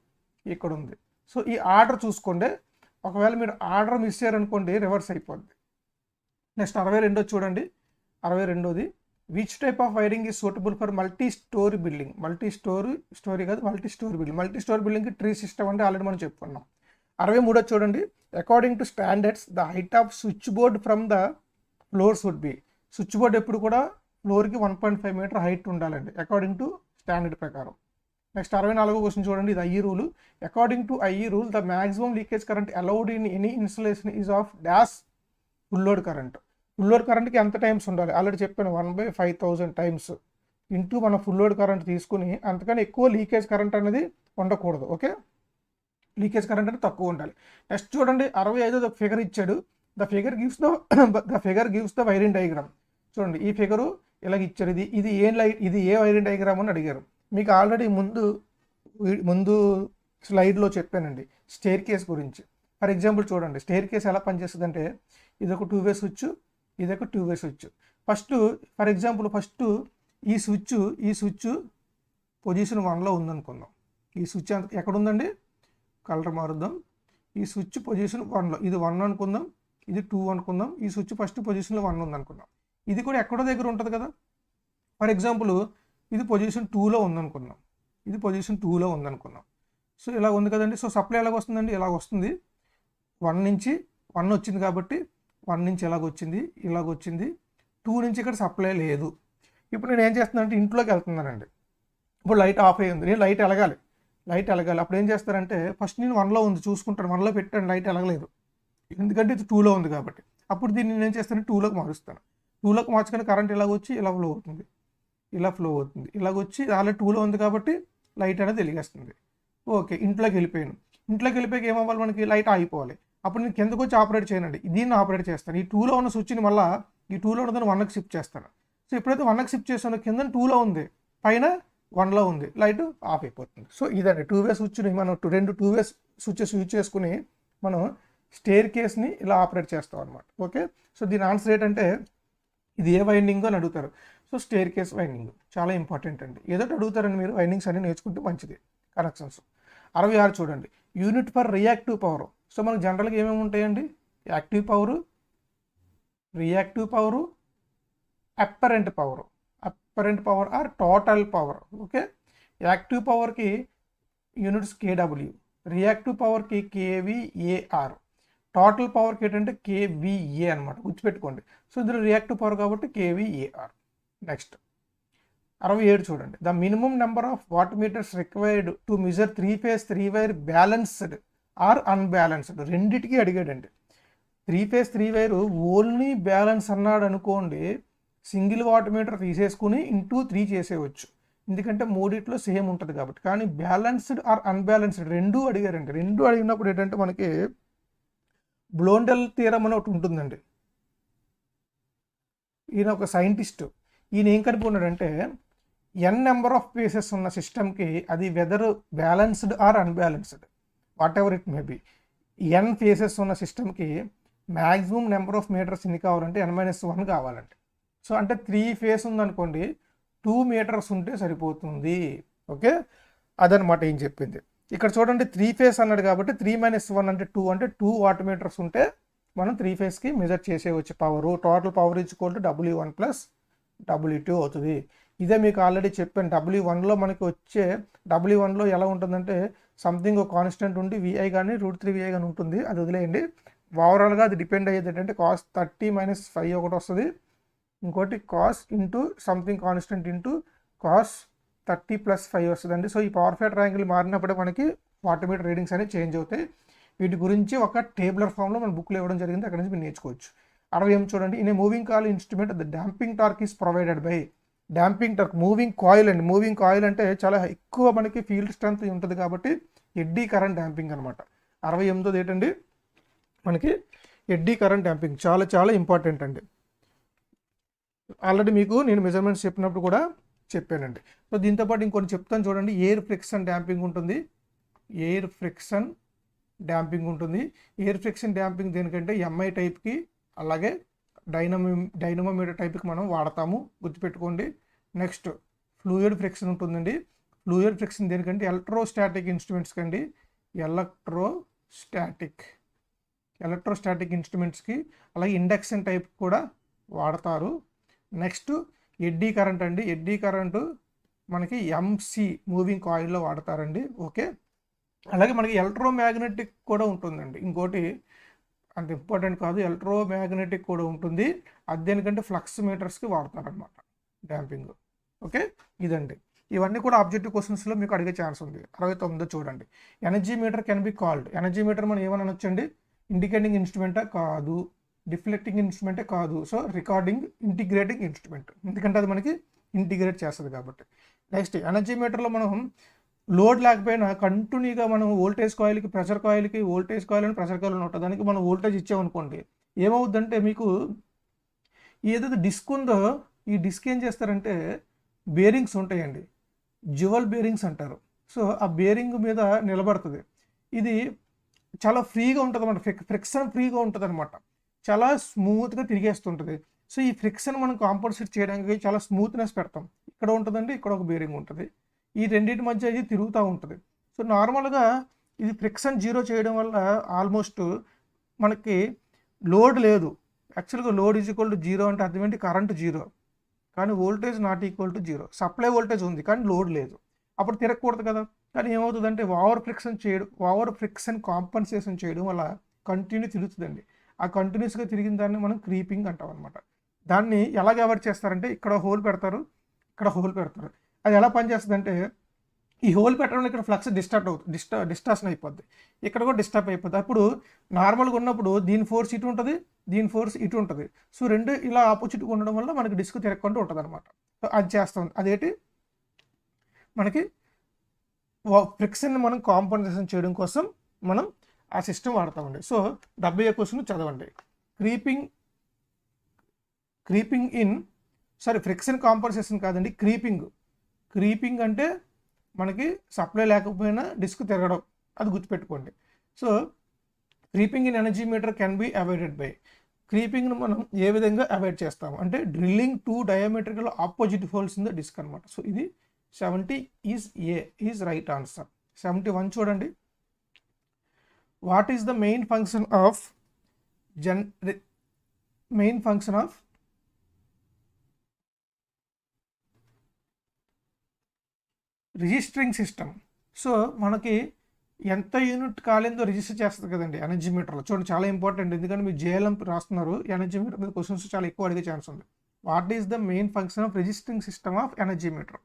ఇక్కడ ఉంది. సో ఈ ఆర్డర్ చూసుకోండి. ఒకవేళ మీరు ఆర్డర్ మిస్ చేయారనుకోండి రివర్స్ అయిపోద్ది. నెక్స్ట్ 62 చూడండి. 62ది which type of wiring is suitable for multi storey building? Multi storey బిల్డింగ్కి ట్రీ సిస్టమ్ అంటే ఆల్రెడీ మనం చెప్పుకున్నాం. 63 చూడండి. According to standards the height of switch board from the floors would be. Switch board ఎప్పుడు కూడా ఫ్లోర్కి 1.5 మీటర్ హైట్ ఉండాలండి according to standard ప్రకారం. నెక్స్ట్ 64 క్వశ్చన్ చూడండి. ఇది IE rule. According to IE rule the maximum leakage current allowed in any installation is of dash full load current. Full load కరెంట్కి ఎంత times ఉండాలి? ఆల్రెడీ చెప్పాను, 1/5000 times into మన full load current తీసుకుని, అంతకని ఎక్కువ లీకేజ్ కరెంట్ అనేది ఉండకూడదు. ఓకే, లీకేజ్ కరెంట్ అనేది తక్కువ ఉండాలి. నెక్స్ట్ చూడండి 65 ఫిగర్ ఇచ్చాడు. The figure gives the wiring diagram. చూడండి, ఈ ఫిగరు ఇలాగ ఇచ్చారు. ఇది ఏ వైరింగ్ డయాగ్రామ్ అని అడిగారు. మీకు ఆల్రెడీ ముందు స్లైడ్లో చెప్పానండి స్టేర్ కేస్ గురించి. ఫర్ ఎగ్జాంపుల్ చూడండి, స్టేర్ కేస్ ఎలా పనిచేస్తుంది అంటే ఇదొక 2-వే స్విచ్, ఇదొక 2-వే స్విచ్. ఫర్ ఎగ్జాంపుల్ ఈ స్విచ్ పొజిషన్ 1లో ఉందనుకుందాం. ఈ స్విచ్ ఎక్కడ ఉందండి? కలర్ మారుద్దాం. ఈ స్విచ్ పొజిషన్ 1లో, ఇది 1 అనుకుందాం, ఇది 2 అనుకుందాం. ఈ స్విచ్ ఫస్ట్ పొజిషన్లో 1 ఉందనుకుందాం. ఇది కూడా ఎక్కడో దగ్గర ఉంటుంది కదా. ఫర్ ఎగ్జాంపుల్ ఇది పొజిషన్ 2లో ఉందనుకుందాం, ఇది పొజిషన్ 2లో ఉందనుకుందాం. సో ఇలా ఉంది కదండి. సో సప్లై ఎలాగ వస్తుందండి? ఇలాగ వస్తుంది. 1 నుంచి 1 వచ్చింది కాబట్టి 1 నుంచి ఇలాగొచ్చింది, 2 నుంచి ఇక్కడ సప్లై లేదు. ఇప్పుడు నేను ఏం చేస్తున్నానంటే ఇంట్లోకి వెళ్తున్నానండి. ఇప్పుడు లైట్ ఆఫ్ అయ్యింది, నేను లైట్ ఎలగాలి. అప్పుడు ఏం చేస్తారంటే ఫస్ట్ నేను 1లో ఉంది చూసుకుంటాను, 1లో పెట్టాను, లైట్ ఎలగలేదు, ఎందుకంటే ఇది 2లో ఉంది కాబట్టి. అప్పుడు దీన్ని నేను ఏం చేస్తాను? 2లోకి మారుస్తాను. 2లోకి మార్చుకొని కరెంట్ ఇలాగొచ్చి ఇలా ఫ్లో అవుతుంది, ఇలాగొచ్చి ఆల్రెడీ 2లో ఉంది కాబట్టి లైట్ అనేది వెలిగేస్తుంది. ఓకే, ఇంట్లోకి వెళ్ళిపోయాక ఏమవ్వాలి? మనకి లైట్ ఆగిపోవాలి. అప్పుడు నేను కిందకు వచ్చి ఆపరేట్ చేయనండి, దీన్ని ఆపరేట్ చేస్తాను. ఈ 2లో ఉన్న స్విచ్ని మళ్ళీ ఈ 2లో ఉన్నదాన్ని 1కి షిఫ్ట్ చేస్తాను. సో ఎప్పుడైతే 1కి షిఫ్ట్ చేసానో కింద 2లో ఉంది, పైన 1లో ఉంది, లైట్ ఆఫ్ అయిపోతుంది. సో ఇదండి 2-వే స్విచ్ని మనం రెండు 2-వే స్విచెస్ యూజ్ చేసుకుని మనం స్టేర్ కేస్ని ఇలా ఆపరేట్ చేస్తాం అనమాట. ఓకే, సో దీని ఆన్సర్ ఏంటంటే ఇది ఏ వైండింగ్ అని అడుగుతారు. సో స్టేర్ కేస్ వైండింగ్ చాలా ఇంపార్టెంట్ అండి. ఏదో అడుగుతారండి, మీరు వైండింగ్స్ అన్ని నేర్చుకుంటే మంచిది. కనెక్షన్స్ 66 చూడండి, unit for reactive power. So మనకు జనరల్గా ఏమేమి ఉంటాయండి, active power, reactive power, apparent power or total power. Okay, active పవర్కి యూనిట్స్ కేడబ్ల్యూ, రియాక్టివ్ పవర్కి కేవీఏఆర్, టోటల్ పవర్కి ఏంటంటే కేవీఏ అనమాట, గుర్తుపెట్టుకోండి. సో ఇందులో రియాక్టివ్ పవర్ కాబట్టి కేవీఏఆర్. నెక్స్ట్ 67 చూడండి, the minimum number of watt meters required to measure 3-phase 3-wire balanced or unbalanced. రెండిటికి అడిగాడండి. 3-phase 3-wire ఓన్లీ బ్యాలెన్స్ అన్నాడు అనుకోండి, సింగిల్ వాట్ మీటర్ తీసేసుకుని ఇంటూ 3 చేసేయచ్చు, ఎందుకంటే మూడిట్లో సేమ్ ఉంటుంది కాబట్టి. కానీ బ్యాలెన్స్డ్ ఆర్ అన్బ్యాలెన్స్డ్ రెండూ అడిగారండి. రెండు అడిగినప్పుడు ఏంటంటే మనకి బ్లోండెల్ థియరం అని ఒకటి ఉంటుందండి. ఈయన ఒక సైంటిస్ట్. ఈయన ఏం కనుక్కున్నాడంటే n నెంబర్ ఆఫ్ ఫేసెస్ ఉన్న సిస్టమ్కి అది whether balanced or unbalanced, whatever it may be, n phases ఉన్న సిస్టమ్కి మ్యాక్సిమం నెంబర్ ఆఫ్ మీటర్స్ ఎన్ని కావాలంటే n-1 కావాలంటే. సో అంటే 3 ఫేస్ ఉందనుకోండి, 2 మీటర్స్ ఉంటే సరిపోతుంది. ఓకే, అదనమాట ఏం చెప్పింది. ఇక్కడ చూడండి 3 ఫేస్ అన్నాడు కాబట్టి 3-1 అంటే 2, అంటే 2 వాట్ మీటర్స్ ఉంటే మనం 3 ఫేస్కి మెజర్ చేసేవచ్చు power. Total power equal to W1 + W2 అవుతుంది. ఇదే మీకు ఆల్రెడీ చెప్పాను. W1లో మనకి వచ్చే W1లో ఎలా ఉంటుందంటే సంథింగ్ ఒక కాన్స్టెంట్ ఉండి VI కానీ √3VI కానీ ఉంటుంది, అది వదిలేయండి. ఓవరాల్గా అది డిపెండ్ అయ్యేది ఏంటంటే cos 30 - 5 ఒకటి వస్తుంది, ఇంకోటి cos into something constant into cos 30 + 5 వస్తుందండి. సో ఈ పవర్ ఫ్యాక్టర్ యాంగిల్ మారినప్పుడే మనకి వాట్ మీటర్ రీడింగ్స్ అనేవి చేంజ్ అవుతాయి. వీటి గురించి ఒక టేబులర్ ఫామ్లో మన బుక్లో ఇవ్వడం జరిగింది, అక్కడ నుంచి మీరు నేర్చుకోవచ్చు. 68 చూడండి, in a moving coil instrument the damping torque is provided by. Damping torque moving coil అండి. మూవింగ్ కాయిల్ అంటే చాలా ఎక్కువ మనకి ఫీల్డ్ స్ట్రెంత్ ఉంటుంది కాబట్టి ఎడ్డీ కరెంట్ డాంపింగ్ అనమాట. 68 ఏంటండి మనకి ఎడ్డీ కరెంట్ డాంపింగ్ చాలా చాలా ఇంపార్టెంట్ అండి. ఆల్రెడీ మీకు నేను మెజర్మెంట్స్ చెప్పినప్పుడు కూడా చెప్పానండి. సో దీంతోపాటు ఇంకొన్ని చెప్తాను చూడండి. ఎయిర్ ఫ్రిక్షన్ డాంపింగ్ ఉంటుంది, ఎయిర్ ఫ్రిక్షన్ డాంపింగ్ దేనికంటే MI టైప్కి, అలాగే డైనమోమీటర్ టైప్కి మనం వాడతాము, గుర్తుపెట్టుకోండి. నెక్స్ట్ ఫ్లూయిడ్ ఫ్రిక్షన్ ఉంటుందండి. ఫ్లూయిడ్ ఫ్రిక్షన్ దేనికంటే ఎలక్ట్రోస్టాటిక్ ఇన్స్ట్రుమెంట్స్కి అండి, ఎలక్ట్రోస్టాటిక్ ఇన్స్ట్రుమెంట్స్కి, అలాగే ఇండక్షన్ టైప్ కూడా వాడతారు. నెక్స్ట్ ఎడ్డీ కరెంట్ అండి. ఎడ్డీ కరెంటు మనకి MC మూవింగ్ కాయిల్లో వాడతారండి. ఓకే, అలాగే మనకి ఎలక్ట్రోమ్యాగ్నెటిక్ కూడా ఉంటుందండి. ఇంకోటి అంత ఇంపార్టెంట్ కాదు, ఎలక్ట్రోమ్యాగ్నెటిక్ కూడా ఉంటుంది, అది దేనికంటే ఫ్లక్స్ మీటర్స్కి వాడతారనమాట డాంపింగ్. ఓకే, ఇదండి. ఇవన్నీ కూడా ఆబ్జెక్టివ్ క్వశ్చన్స్లో మీకు అడిగే ఛాన్స్ ఉంది. 69 చూడండి, energy meter can be called. Energy meter మనం ఏమని అనొచ్చండి, ఇండికేటింగ్ ఇన్స్ట్రుమెంటే కాదు, డిఫ్లెక్టింగ్ ఇన్స్ట్రుమెంటే కాదు, సో రికార్డింగ్ ఇంటిగ్రేటింగ్ ఇన్స్ట్రుమెంట్, ఎందుకంటే అది మనకి ఇంటిగ్రేట్ చేస్తుంది కాబట్టి. నెక్స్ట్ ఎనర్జీ మీటర్లో మనం లోడ్ లేకపోయినా కంటిన్యూగా మనం వోల్టేజ్ కాయిల్కి ప్రెషర్ కాయిల్కి, వోల్టేజ్ కాయిల్ అని ప్రెషర్ కాయిల్ ఉంటుంది, దానికి మనం వోల్టేజ్ ఇచ్చామనుకోండి, ఏమవుద్దంటే మీకు ఏదైతే డిస్క్ ఉందో ఈ డిస్క్ ఏం చేస్తారంటే బేరింగ్స్ ఉంటాయండి, జ్యువల్ బేరింగ్స్ అంటారు. సో ఆ బేరింగ్ మీద నిలబడుతుంది, ఇది చాలా ఫ్రీగా ఉంటుంది అన్నమాట, ఫ్రిక్షన్ ఫ్రీగా ఉంటుంది అనమాట, చాలా స్మూత్గా తిరిగేస్తుంటుంది. సో ఈ ఫ్రిక్షన్ మనం కాంపన్సేట్ చేయడానికి చాలా స్మూత్నెస్ పెడతాం. ఇక్కడ ఉంటుందండి, ఇక్కడ ఒక బేరింగ్ ఉంటుంది, ఈ రెండింటి మధ్య ఇది తిరుగుతూ ఉంటుంది. సో నార్మల్గా ఇది ఫ్రిక్షన్ 0 చేయడం వల్ల ఆల్మోస్ట్ మనకి లోడ్ లేదు. యాక్చువల్గా లోడ్ = 0 అంటే అర్థం ఏంటి, కరెంట్ 0, కానీ వోల్టేజ్ ≠ 0, సప్లై వోల్టేజ్ ఉంది కానీ లోడ్ లేదు, అప్పుడు తిరగకూడదు కదా. కానీ ఏమవుతుందంటే ఓవర్ ఫ్రిక్షన్ కాంపన్సేషన్ చేయడం వల్ల కంటిన్యూ తిరుగుతుందండి. ఆ కంటిన్యూస్గా తిరిగిన దాన్ని మనం క్రీపింగ్ అంటాం అనమాట. దాన్ని ఎలాగ అవాయిడ్ చేస్తారంటే ఇక్కడ హోల్ పెడతారు, ఇక్కడ హోల్ పెడతారు. అది ఎలా పనిచేస్తుందంటే ఈ హోల్ పెట్టడం ఇక్కడ ఫ్లక్స్ డిస్టార్షన్ అయిపోద్ది, ఇక్కడ కూడా డిస్టర్బ్ అయిపోద్ది. అప్పుడు నార్మల్గా ఉన్నప్పుడు దీని ఫోర్స్ ఇటు ఉంటుంది, దీని ఫోర్స్ ఇటు ఉంటుంది. సో రెండు ఇలా ఆపోజిట్గా ఉండడం వల్ల మనకి డిస్క్ తిరగకుండా ఉంటుంది అనమాట. సో అది చేస్తాం, అదేంటి మనకి ఫ్రిక్షన్ మనం కాంపన్సేషన్ చేయడం కోసం మనం ఆ సిస్టమ్ వాడతామండి. సో 70 క్వశ్చన్ చదవండి. Creeping in sorry friction compensation కాదండి, క్రీపింగ్ అంటే మనకి సప్లై లేకపోయినా డిస్క్ తిరగడం, అది గుర్తుపెట్టుకోండి. So creeping in energy meter can be avoided by, క్రీపింగ్ను మనం ఏ విధంగా అవాయిడ్ చేస్తాము అంటే drilling 2 diametrical opposite holes in the disc అనమాట. సో ఇది 70 ఈజ్ రైట్ ఆన్సర్. 71 చూడండి. What is the main function of registering system. So మనకి ఎంత యూనిట్ కాలేందో రిజిస్టర్ చేస్తుంది కదండి ఎనర్జీ మీటర్లో. చూడండి చాలా ఇంపార్టెంట్, ఎందుకంటే మీరు జేఎల్ఎం రాస్తున్నారు, ఎనర్జీ మీటర్ మీద క్వశ్చన్స్ చాలా ఎక్కువ అడిగే ఛాన్స్ ఉంది. What is the main function of registering system of energy meter?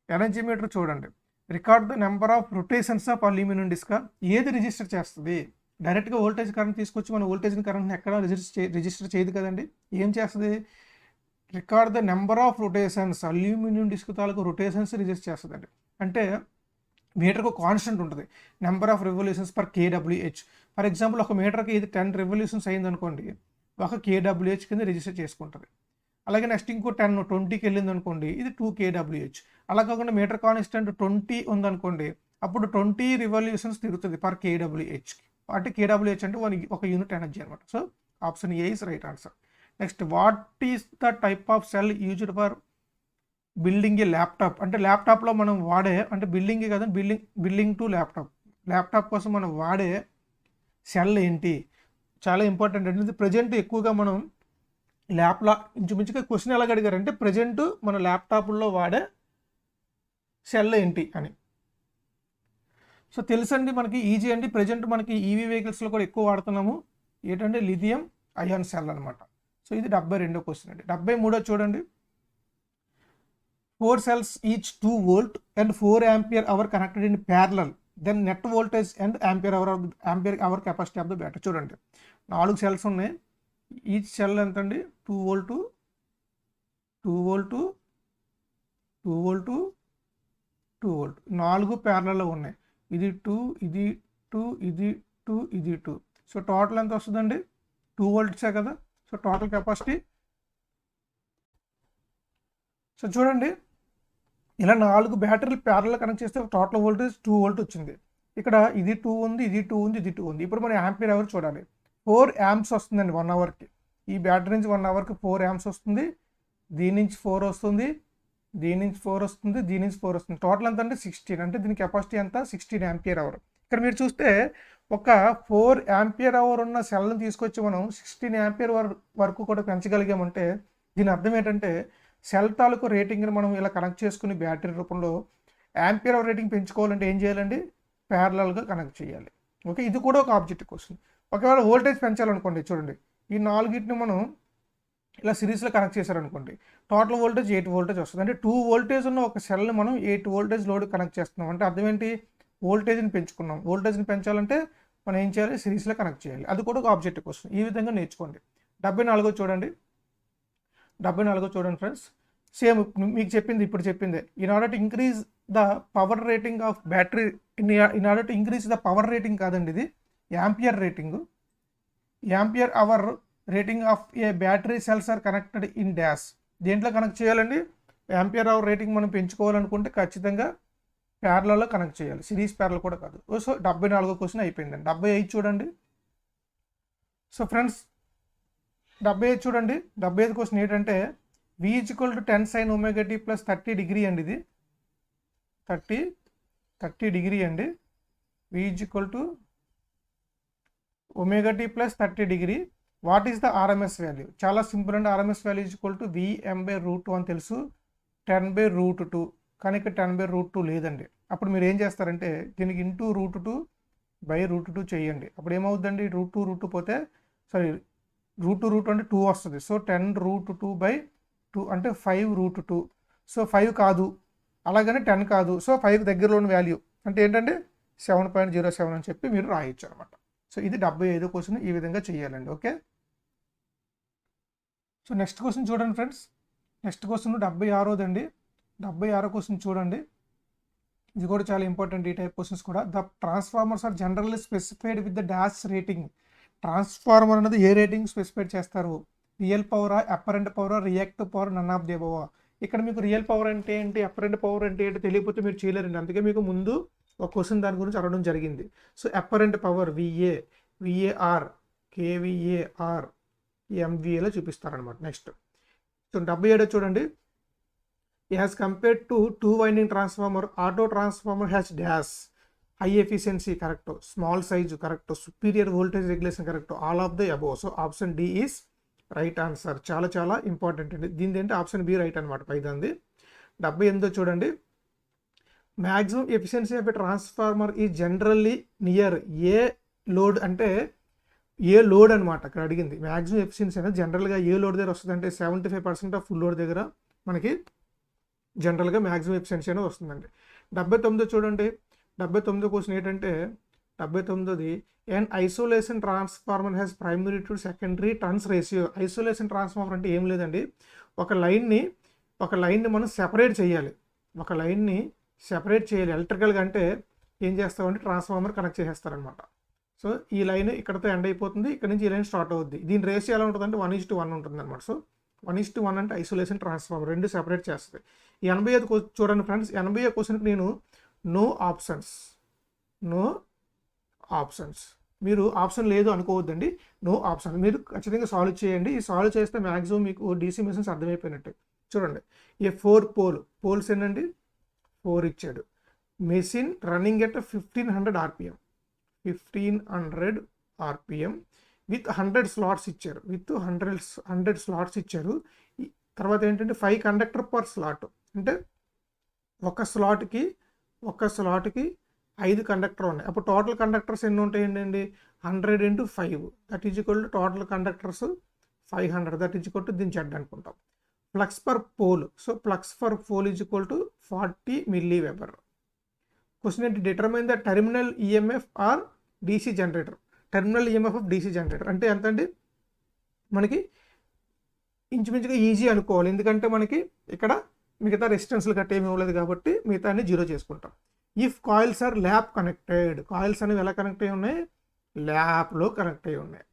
Energy meter చూడండి, record the number of rotations of aluminium disc. ఏది రిజిస్టర్ చేస్తుంది? డైరెక్ట్గా వోల్టేజ్ కరెంట్ తీసుకొచ్చి మన వోల్టేజ్ కరెంట్ని ఎక్కడ రిజిస్టర్ చేయదు కదండి. ఏం చేస్తుంది? Record the number of rotations, aluminium disc తాలూకు రొటేషన్స్ రిజిస్టర్ చేస్తుందండి. అంటే మీటర్కు కాన్స్టెంట్ ఉంటుంది, number of revolutions per KWH. For example ఒక మీటర్కి ఇది 10 రెవల్యూషన్స్ అయిందనుకోండి, ఒక కేడబ్ల్యూహెచ్ కింద రిజిస్టర్ చేసుకుంటుంది. అలాగే నెక్స్ట్ ఇంకో 20కి వెళ్ళింది అనుకోండి, ఇది 2 కేడబ్ల్యూహెచ్. అలా కాకుండా మీటర్ కాన్స్టెంట్ 20 ఉందనుకోండి, అప్పుడు 20 రివల్యూషన్స్ తిరుగుతుంది పర్ కేడబ్ల్యూహెచ్కి. అంటే కేడబ్ల్యూహెచ్ అంటే ఒక యూనిట్ ఎనర్జీ అనమాట. So option A is right answer. Next, what is the type of cell used for building A laptop? అంటే ల్యాప్టాప్లో మనం వాడే, అంటే బిల్డింగే కదా, బిల్డింగ్ టు ల్యాప్టాప్ కోసం మనం వాడే సెల్ ఏంటి? చాలా ఇంపార్టెంట్ అండి. ఇది ప్రజెంట్ ఎక్కువగా మనం ఇంచుమించుగా క్వశ్చన్ ఎలాగ అడిగారంటే ప్రజెంట్ మన ల్యాప్టాప్లో వాడే సెల్ ఏంటి అని. సో తెలుసండి, మనకి ఈజీ అండి. ప్రజెంట్ మనకి ఈవీ వెహికల్స్లో కూడా ఎక్కువ వాడుతున్నాము. ఏంటంటే లిథియం అయాన్ సెల్ అనమాట. సో ఇది 72వ క్వశ్చన్ అండి. 73వ చూడండి. 4 cells each 2 volt and 4 ampere hour connected in parallel, then net voltage and ampere hour capacity of the battery. చూడండి 4 సెల్స్ ఉన్నాయి, ఈచ్ సెల్ ఎంత అండి? 2 volt 2 volt 2 volt 2 volt, 4 ప్యారలల్లో ఉన్నాయి. ఇది 2, ఇది 2, ఇది 2, ఇది 2. సో టోటల్ ఎంత వస్తుందండి? 2 voltsే కదా. So total capacity. సో చూడండి, ఇలా 4 బ్యాటరీలు ప్యారల్ కనెక్ట్ చేస్తే టోటల్ వోల్టేజ్ 2 volt వచ్చింది. ఇక్కడ ఇది 2 ఉంది, ఇది 2 ఉంది, ఇది 2 ఉంది. ఇప్పుడు మనం యాంపియర్ అవర్ చూడాలి. 4 amps వస్తుందండి 1 అవర్కి. ఈ బ్యాటరీ నుంచి 1 అవర్కి 4 amps వస్తుంది. దీని నుంచి 4 వస్తుంది, దీని నుంచి 4 వస్తుంది, దీని నుంచి 4 వస్తుంది. టోటల్ ఎంత అంటే 16. అంటే దీని కెపాసిటీ ఎంత? 16 ampere hour. ఇక్కడ మీరు చూస్తే ఒక 4 ampere hour ఉన్న సెల్ని తీసుకొచ్చి మనం 16 ampere వరకు కూడా పెంచగలిగామంటే దీని అర్థం ఏంటంటే సెల్ తాలూకు రేటింగ్ని మనం ఇలా కనెక్ట్ చేసుకుని బ్యాటరీ రూపంలో యాంపియర్ అవర్ రేటింగ్ పెంచుకోవాలంటే ఏం చేయాలండి? ప్యారలల్గా కనెక్ట్ చేయాలి. ఓకే, ఇది కూడా ఒక ఆబ్జెక్టివ్ క్వశ్చన్. ఒకవేళ వోల్టేజ్ పెంచాలనుకోండి, చూడండి ఈ 4ని మనం ఇలా సిరీస్లో కనెక్ట్ చేశారనుకోండి, టోటల్ వోల్టేజ్ 8 voltage వస్తుంది. అంటే 2 voltage ఉన్న ఒక సెల్ని మనం 8 voltage లోడ్ కనెక్ట్ చేస్తున్నాం. అంటే అర్థం ఏంటి? వోల్టేజ్ని పెంచుకున్నాం. వోల్టేజ్ని పెంచాలంటే మనం ఏం చేయాలి? సిరీస్లో కనెక్ట్ చేయాలి. అది కూడా ఒక ఆబ్జెక్టివ్ క్వశ్చన్. ఈ విధంగా నేర్చుకోండి. 74 చూడండి. 74 చూడండి ఫ్రెండ్స్. సేమ్ మీకు చెప్పింది, ఇప్పుడు చెప్పిందే. In order to increase the power rating of battery, in order to increase the power rating కాదండి, ఇది ampere rating. Ampere hour rating of a battery cells are connected in dash. దేంట్లో connect చేయాలండి? Ampere hour rating మనం పెంచుకోవాలనుకుంటే ఖచ్చితంగా ప్యారలలో connect చేయాలి, series parallel కూడా కాదు. సో 74 క్వశ్చన్ అయిపోయిందండి. 75 చూడండి. సో ఫ్రెండ్స్ 75 చూడండి. 75 క్వశ్చన్ ఏంటంటే V = 10 sin ωt plus 30 degree అండి. ఇది 30 డిగ్రీ అండి. V = ωt plus 30 degree. What is the RMS value? చాలా సింపుల్ అండి. ఆర్ఎంఎస్ వాల్యూ = Vm/√2 అని తెలుసు, 10/√2. కానీ ఇక్కడ 10/√2 లేదండి. అప్పుడు మీరు ఏం చేస్తారంటే దీనికి ఇంటూ √2/√2 చేయండి. అప్పుడు ఏమవుతుందండి? √2 పోతే సారీ √2 అంటే 2 వస్తుంది. సో 10√2/2 అంటే 5√2. సో 5 కాదు, అలాగని 10 కాదు. సో 5 దగ్గరలోని వాల్యూ అంటే ఏంటంటే 7.07 అని చెప్పి మీరు రాయొచ్చు అనమాట. సో ఇది 75 క్వశ్చన్ ఈ విధంగా చేయాలండి. ఓకే, సో నెక్స్ట్ క్వశ్చన్ చూడండి ఫ్రెండ్స్. నెక్స్ట్ క్వశ్చన్ 76దండి. 76 క్వశ్చన్ చూడండి. ఇది కూడా చాలా ఇంపార్టెంట్, ఈ టైప్ క్వశ్చన్స్ కూడా. The transformers are generally specified with the dash rating. Transformer అనేది ఏ రేటింగ్ స్పెసిఫై చేస్తారు? రియల్ పవరా, అపరెంట్ పవరా, reactive power, none of the above. ఇక్కడ మీకు రియల్ పవర్ అంటే ఏంటి, అపరెంట్ పవర్ అంటే ఏంటి తెలియకపోతే మీరు చేయలేరండి. అందుకే మీకు ముందు ఒక క్వశ్చన్ దాని గురించి అడగడం జరిగింది. So apparent power VA, VAR, KVAR, ఎంవిఏలో చూపిస్తారనమాట. నెక్స్ట్ సో 77 చూడండి. As compared to 2 winding transformer, auto transformer has dash, high efficiency correct, small size correct, superior voltage regulation correct, all of the above. So option D is right answer. చాలా చాలా important అండి. దీని ఏంటి option B right అనమాట. పైదంది 78 చూడండి. Maximum efficiency of a transformer ఈ generally near a load, అంటే ఏ load అనమాట ఇక్కడ అడిగింది. మ్యాక్సిమం ఎఫిషియన్సీ అనేది జనరల్గా ఏ లోడ్ దగ్గర వస్తుంది అంటే 75% ఆఫ్ ఫుల్ లోడ్ దగ్గర మనకి జనరల్గా మ్యాక్సిమం ఎఫిషియన్సీ అనేది వస్తుందండి. 79 చూడండి. 79 క్వశ్చన్ ఏంటంటే 79ది and isolation transformer has primary to secondary turns ratio. Isolation transformer అంటే ఏం లేదండి, ఒక లైన్ని మనం సెపరేట్ చేయాలి. ఒక లైన్ని సెపరేట్ చేయాలి ఎలక్ట్రికల్గా. అంటే ఏం చేస్తామంటే ట్రాన్స్ఫార్మర్ కనెక్ట్ చేసేస్తారనమాట. సో ఈ లైన్ ఇక్కడతో ఎండ్ అయిపోతుంది, ఇక్కడ నుంచి ఈ లైన్ స్టార్ట్ అవుద్ది. దీని రేషియో ఎలా ఉంటుందంటే 1:1 ఉంటుంది అనమాట. సో 1:1 అంటే ఐసోలేషన్ ట్రాన్స్ఫార్మర్, రెండు సెపరేట్ చేస్తుంది. ఈ 85 చూడండి ఫ్రెండ్స్. 80 క్వశ్చన్కి నేను నో ఆప్షన్స్, మీరు ఆప్షన్ లేదు అనుకోవద్దండి, నో ఆప్షన్. మీరు ఖచ్చితంగా సాల్వ్ చేయండి. ఈ సాల్వ్ చేస్తే మ్యాక్సిమం మీకు డీసీ మెషిన్స్ అర్థమైపోయినట్టు. చూడండి, ఏ 4 పోల్స్ ఏంటండి 4 ఇచ్చాడు. Machine running at 1500 RPM, 1500 RPM with 100 slots ఇచ్చారు. 100 స్లాట్స్ ఇచ్చారు. తర్వాత ఏంటంటే 5 కండక్టర్ పర్ స్లాట్, అంటే ఒక స్లాట్కి 5 కండక్టర్ ఉన్నాయి. అప్పుడు టోటల్ కండక్టర్స్ ఎన్ని ఉంటాయి ఏంటండి 100 × 5 that is equal to total conductors 500 that is equal to దీని జెడ్ అనుకుంటాం. Flux per pole, so flux per pole is equal to 40 milli weber. Question ఏంటి, determine the terminal EMF or DC generator. Terminal EMF of DC generator అంటే ఎంత అండి, మనకి ఇంచుమించుగా easy అనుకోవాలి. ఎందుకంటే మనకి ఇక్కడ మిగతా రెసిస్టెన్స్లు గట్ట ఏమి ఇవ్వలేదు కాబట్టి మిగతా అన్ని 0 చేసుకుంటాం. If coils are lap connected, coils అనేవి ఎలా కనెక్ట్ అయ్యి ఉన్నాయి, ల్యాప్లో కనెక్ట్ అయ్యి ఉన్నాయి.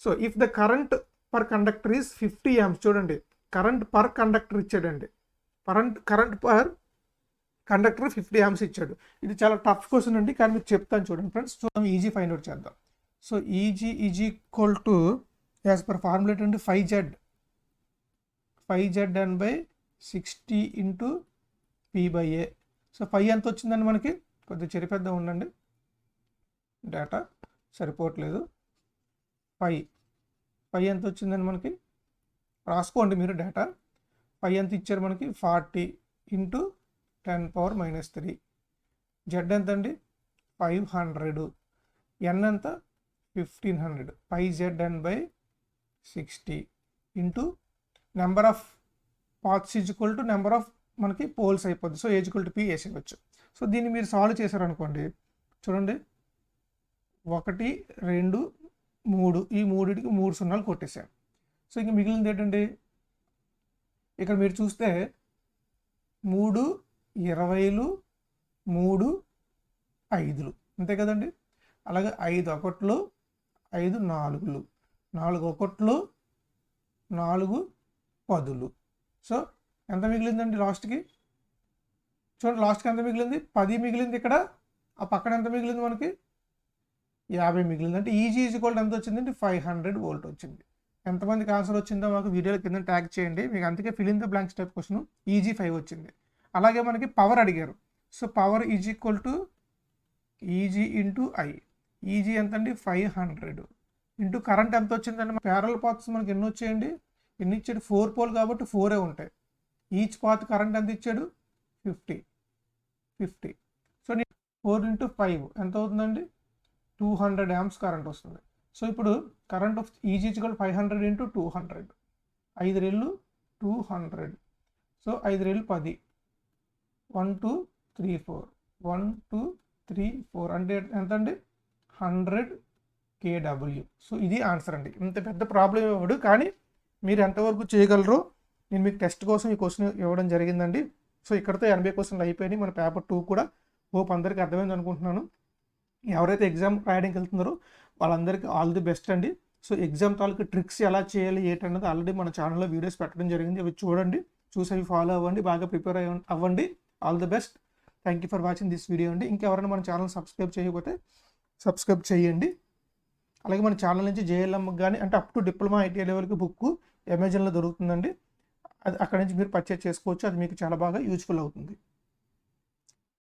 So if the current per conductor is 50 amps, చూడండి కరెంట్ పర్ కండక్టర్ ఇచ్చాడండి. కరెంట్ పర్ కండక్టర్ 50 amps ఇచ్చాడు. ఇది చాలా టఫ్ క్వశ్చన్ అండి, కానీ మీకు చెప్తాను చూడండి ఫ్రెండ్స్. చూద్దాం, ఈజీ ఫైండ్ అవుట్ చేద్దాం. So easy is equal to as per formula ఏంటంటే 5Z n by 60 × P/A. So 5 ఎంత వచ్చిందండి మనకి, కొద్దిగా చెరిపేద్దాం ఉండండి, డేటా సరిపోవట్లేదు. 5 ఎంత వచ్చిందండి మనకి, రాసుకోండి మీరు డేటా. 5 ఎంత ఇచ్చారు మనకి, 40 × 10⁻³ జెడ్ ఎంత అండి 500, ఎన్ ఎంత 1500. 5Z n by 60 into number of paths is equal to number of మనకి పోల్స్ అయిపోద్ది. So A is equal to P వేసేయచ్చు. సో దీన్ని మీరు సాల్వ్ చేశారనుకోండి, చూడండి 1, 2, 3 ఈ మూడింటికి 3 సున్నాలు కొట్టేశాను. సో ఇంక మిగిలింది ఏంటండి, ఇక్కడ మీరు చూస్తే 3 20లు, 3 5లు అంతే కదండి. అలాగే 5 1లు, 5 4లు, 4 1లు, 4 10లు. సో ఎంత మిగిలిందండి లాస్ట్కి, చూడండి లాస్ట్కి ఎంత మిగిలింది, 10 మిగిలింది. ఇక్కడ ఆ పక్కన ఎంత మిగిలింది మనకి 50 మిగిలింది. అంటే ఈజీ ఈజ్ ఈక్వల్ ఎంత వచ్చిందండి 500 వోల్ట్ వచ్చింది. ఎంతమందికి ఆన్సర్ వచ్చిందో మాకు వీడియోలో కింద ట్యాగ్ చేయండి. మీకు అందుకే fill in the blanks type question easy 5 వచ్చింది. అలాగే మనకి పవర్ అడిగారు. So power is equal to easy into I. Easy ఎంత అండి 500 ఇంటూ కరెంట్ ఎంత వచ్చిందండి, ప్యారల్ పాత్స్ మనకి ఎన్ని వచ్చాయండి, ఎన్ని ఇచ్చాడు 4 పోల్ కాబట్టి 4 ఉంటాయి. ఈచ్ పాత్ కరెంట్ ఎంత ఇచ్చాడు 50. సో 4 × 5 ఎంత అవుతుందండి 200 amps కరెంట్ వస్తుంది. సో ఇప్పుడు current off easy equal 500 × 200, 5 రెళ్ళు 200. So 5 రెళ్ళు 10, 1 2 3 4, 1 2 3 4 అంటే ఎంత అండి 100 kW. సో ఇది ఆన్సర్ అండి. ఇంత పెద్ద ప్రాబ్లం ఇవ్వడు, కానీ మీరు ఎంతవరకు చేయగలరో నేను మీకు టెస్ట్ కోసం ఈ క్వశ్చన్ ఇవ్వడం జరిగిందండి. సో ఇక్కడతో 80 క్వశ్చన్లు అయిపోయినాయి. మన పేపర్ 2 కూడా హోప్ అందరికీ అర్థమైంది అనుకుంటున్నాను. ఎవరైతే ఎగ్జామ్ రాయడానికి వెళ్తున్నారో వాళ్ళందరికీ ఆల్ ది బెస్ట్ అండి. సో ఎగ్జామ్ తాలూకు ట్రిక్స్ ఎలా చేయాలి ఏంటన్నది ఆల్రెడీ మన ఛానల్లో వీడియోస్ పెట్టడం జరిగింది. అవి చూడండి, చూసి అవి ఫాలో అవ్వండి, బాగా ప్రిపేర్ అవ్వండి. All the best. Thank you for watching this video అండి. ఇంకెవరైనా మన ఛానల్ సబ్స్క్రైబ్ చేయకపోతే సబ్స్క్రైబ్ చేయండి. అలాగే మన ఛానల్ నుంచి జేఎల్ఎం కానీ అంటే అప్ టు డిప్లొమా ఐటీఐ లెవెల్కి బుక్ అమెజాన్లో దొరుకుతుందండి. అది అక్కడ నుంచి మీరు పర్చేజ్ చేసుకోవచ్చు. అది మీకు చాలా బాగా యూజ్ఫుల్ అవుతుంది.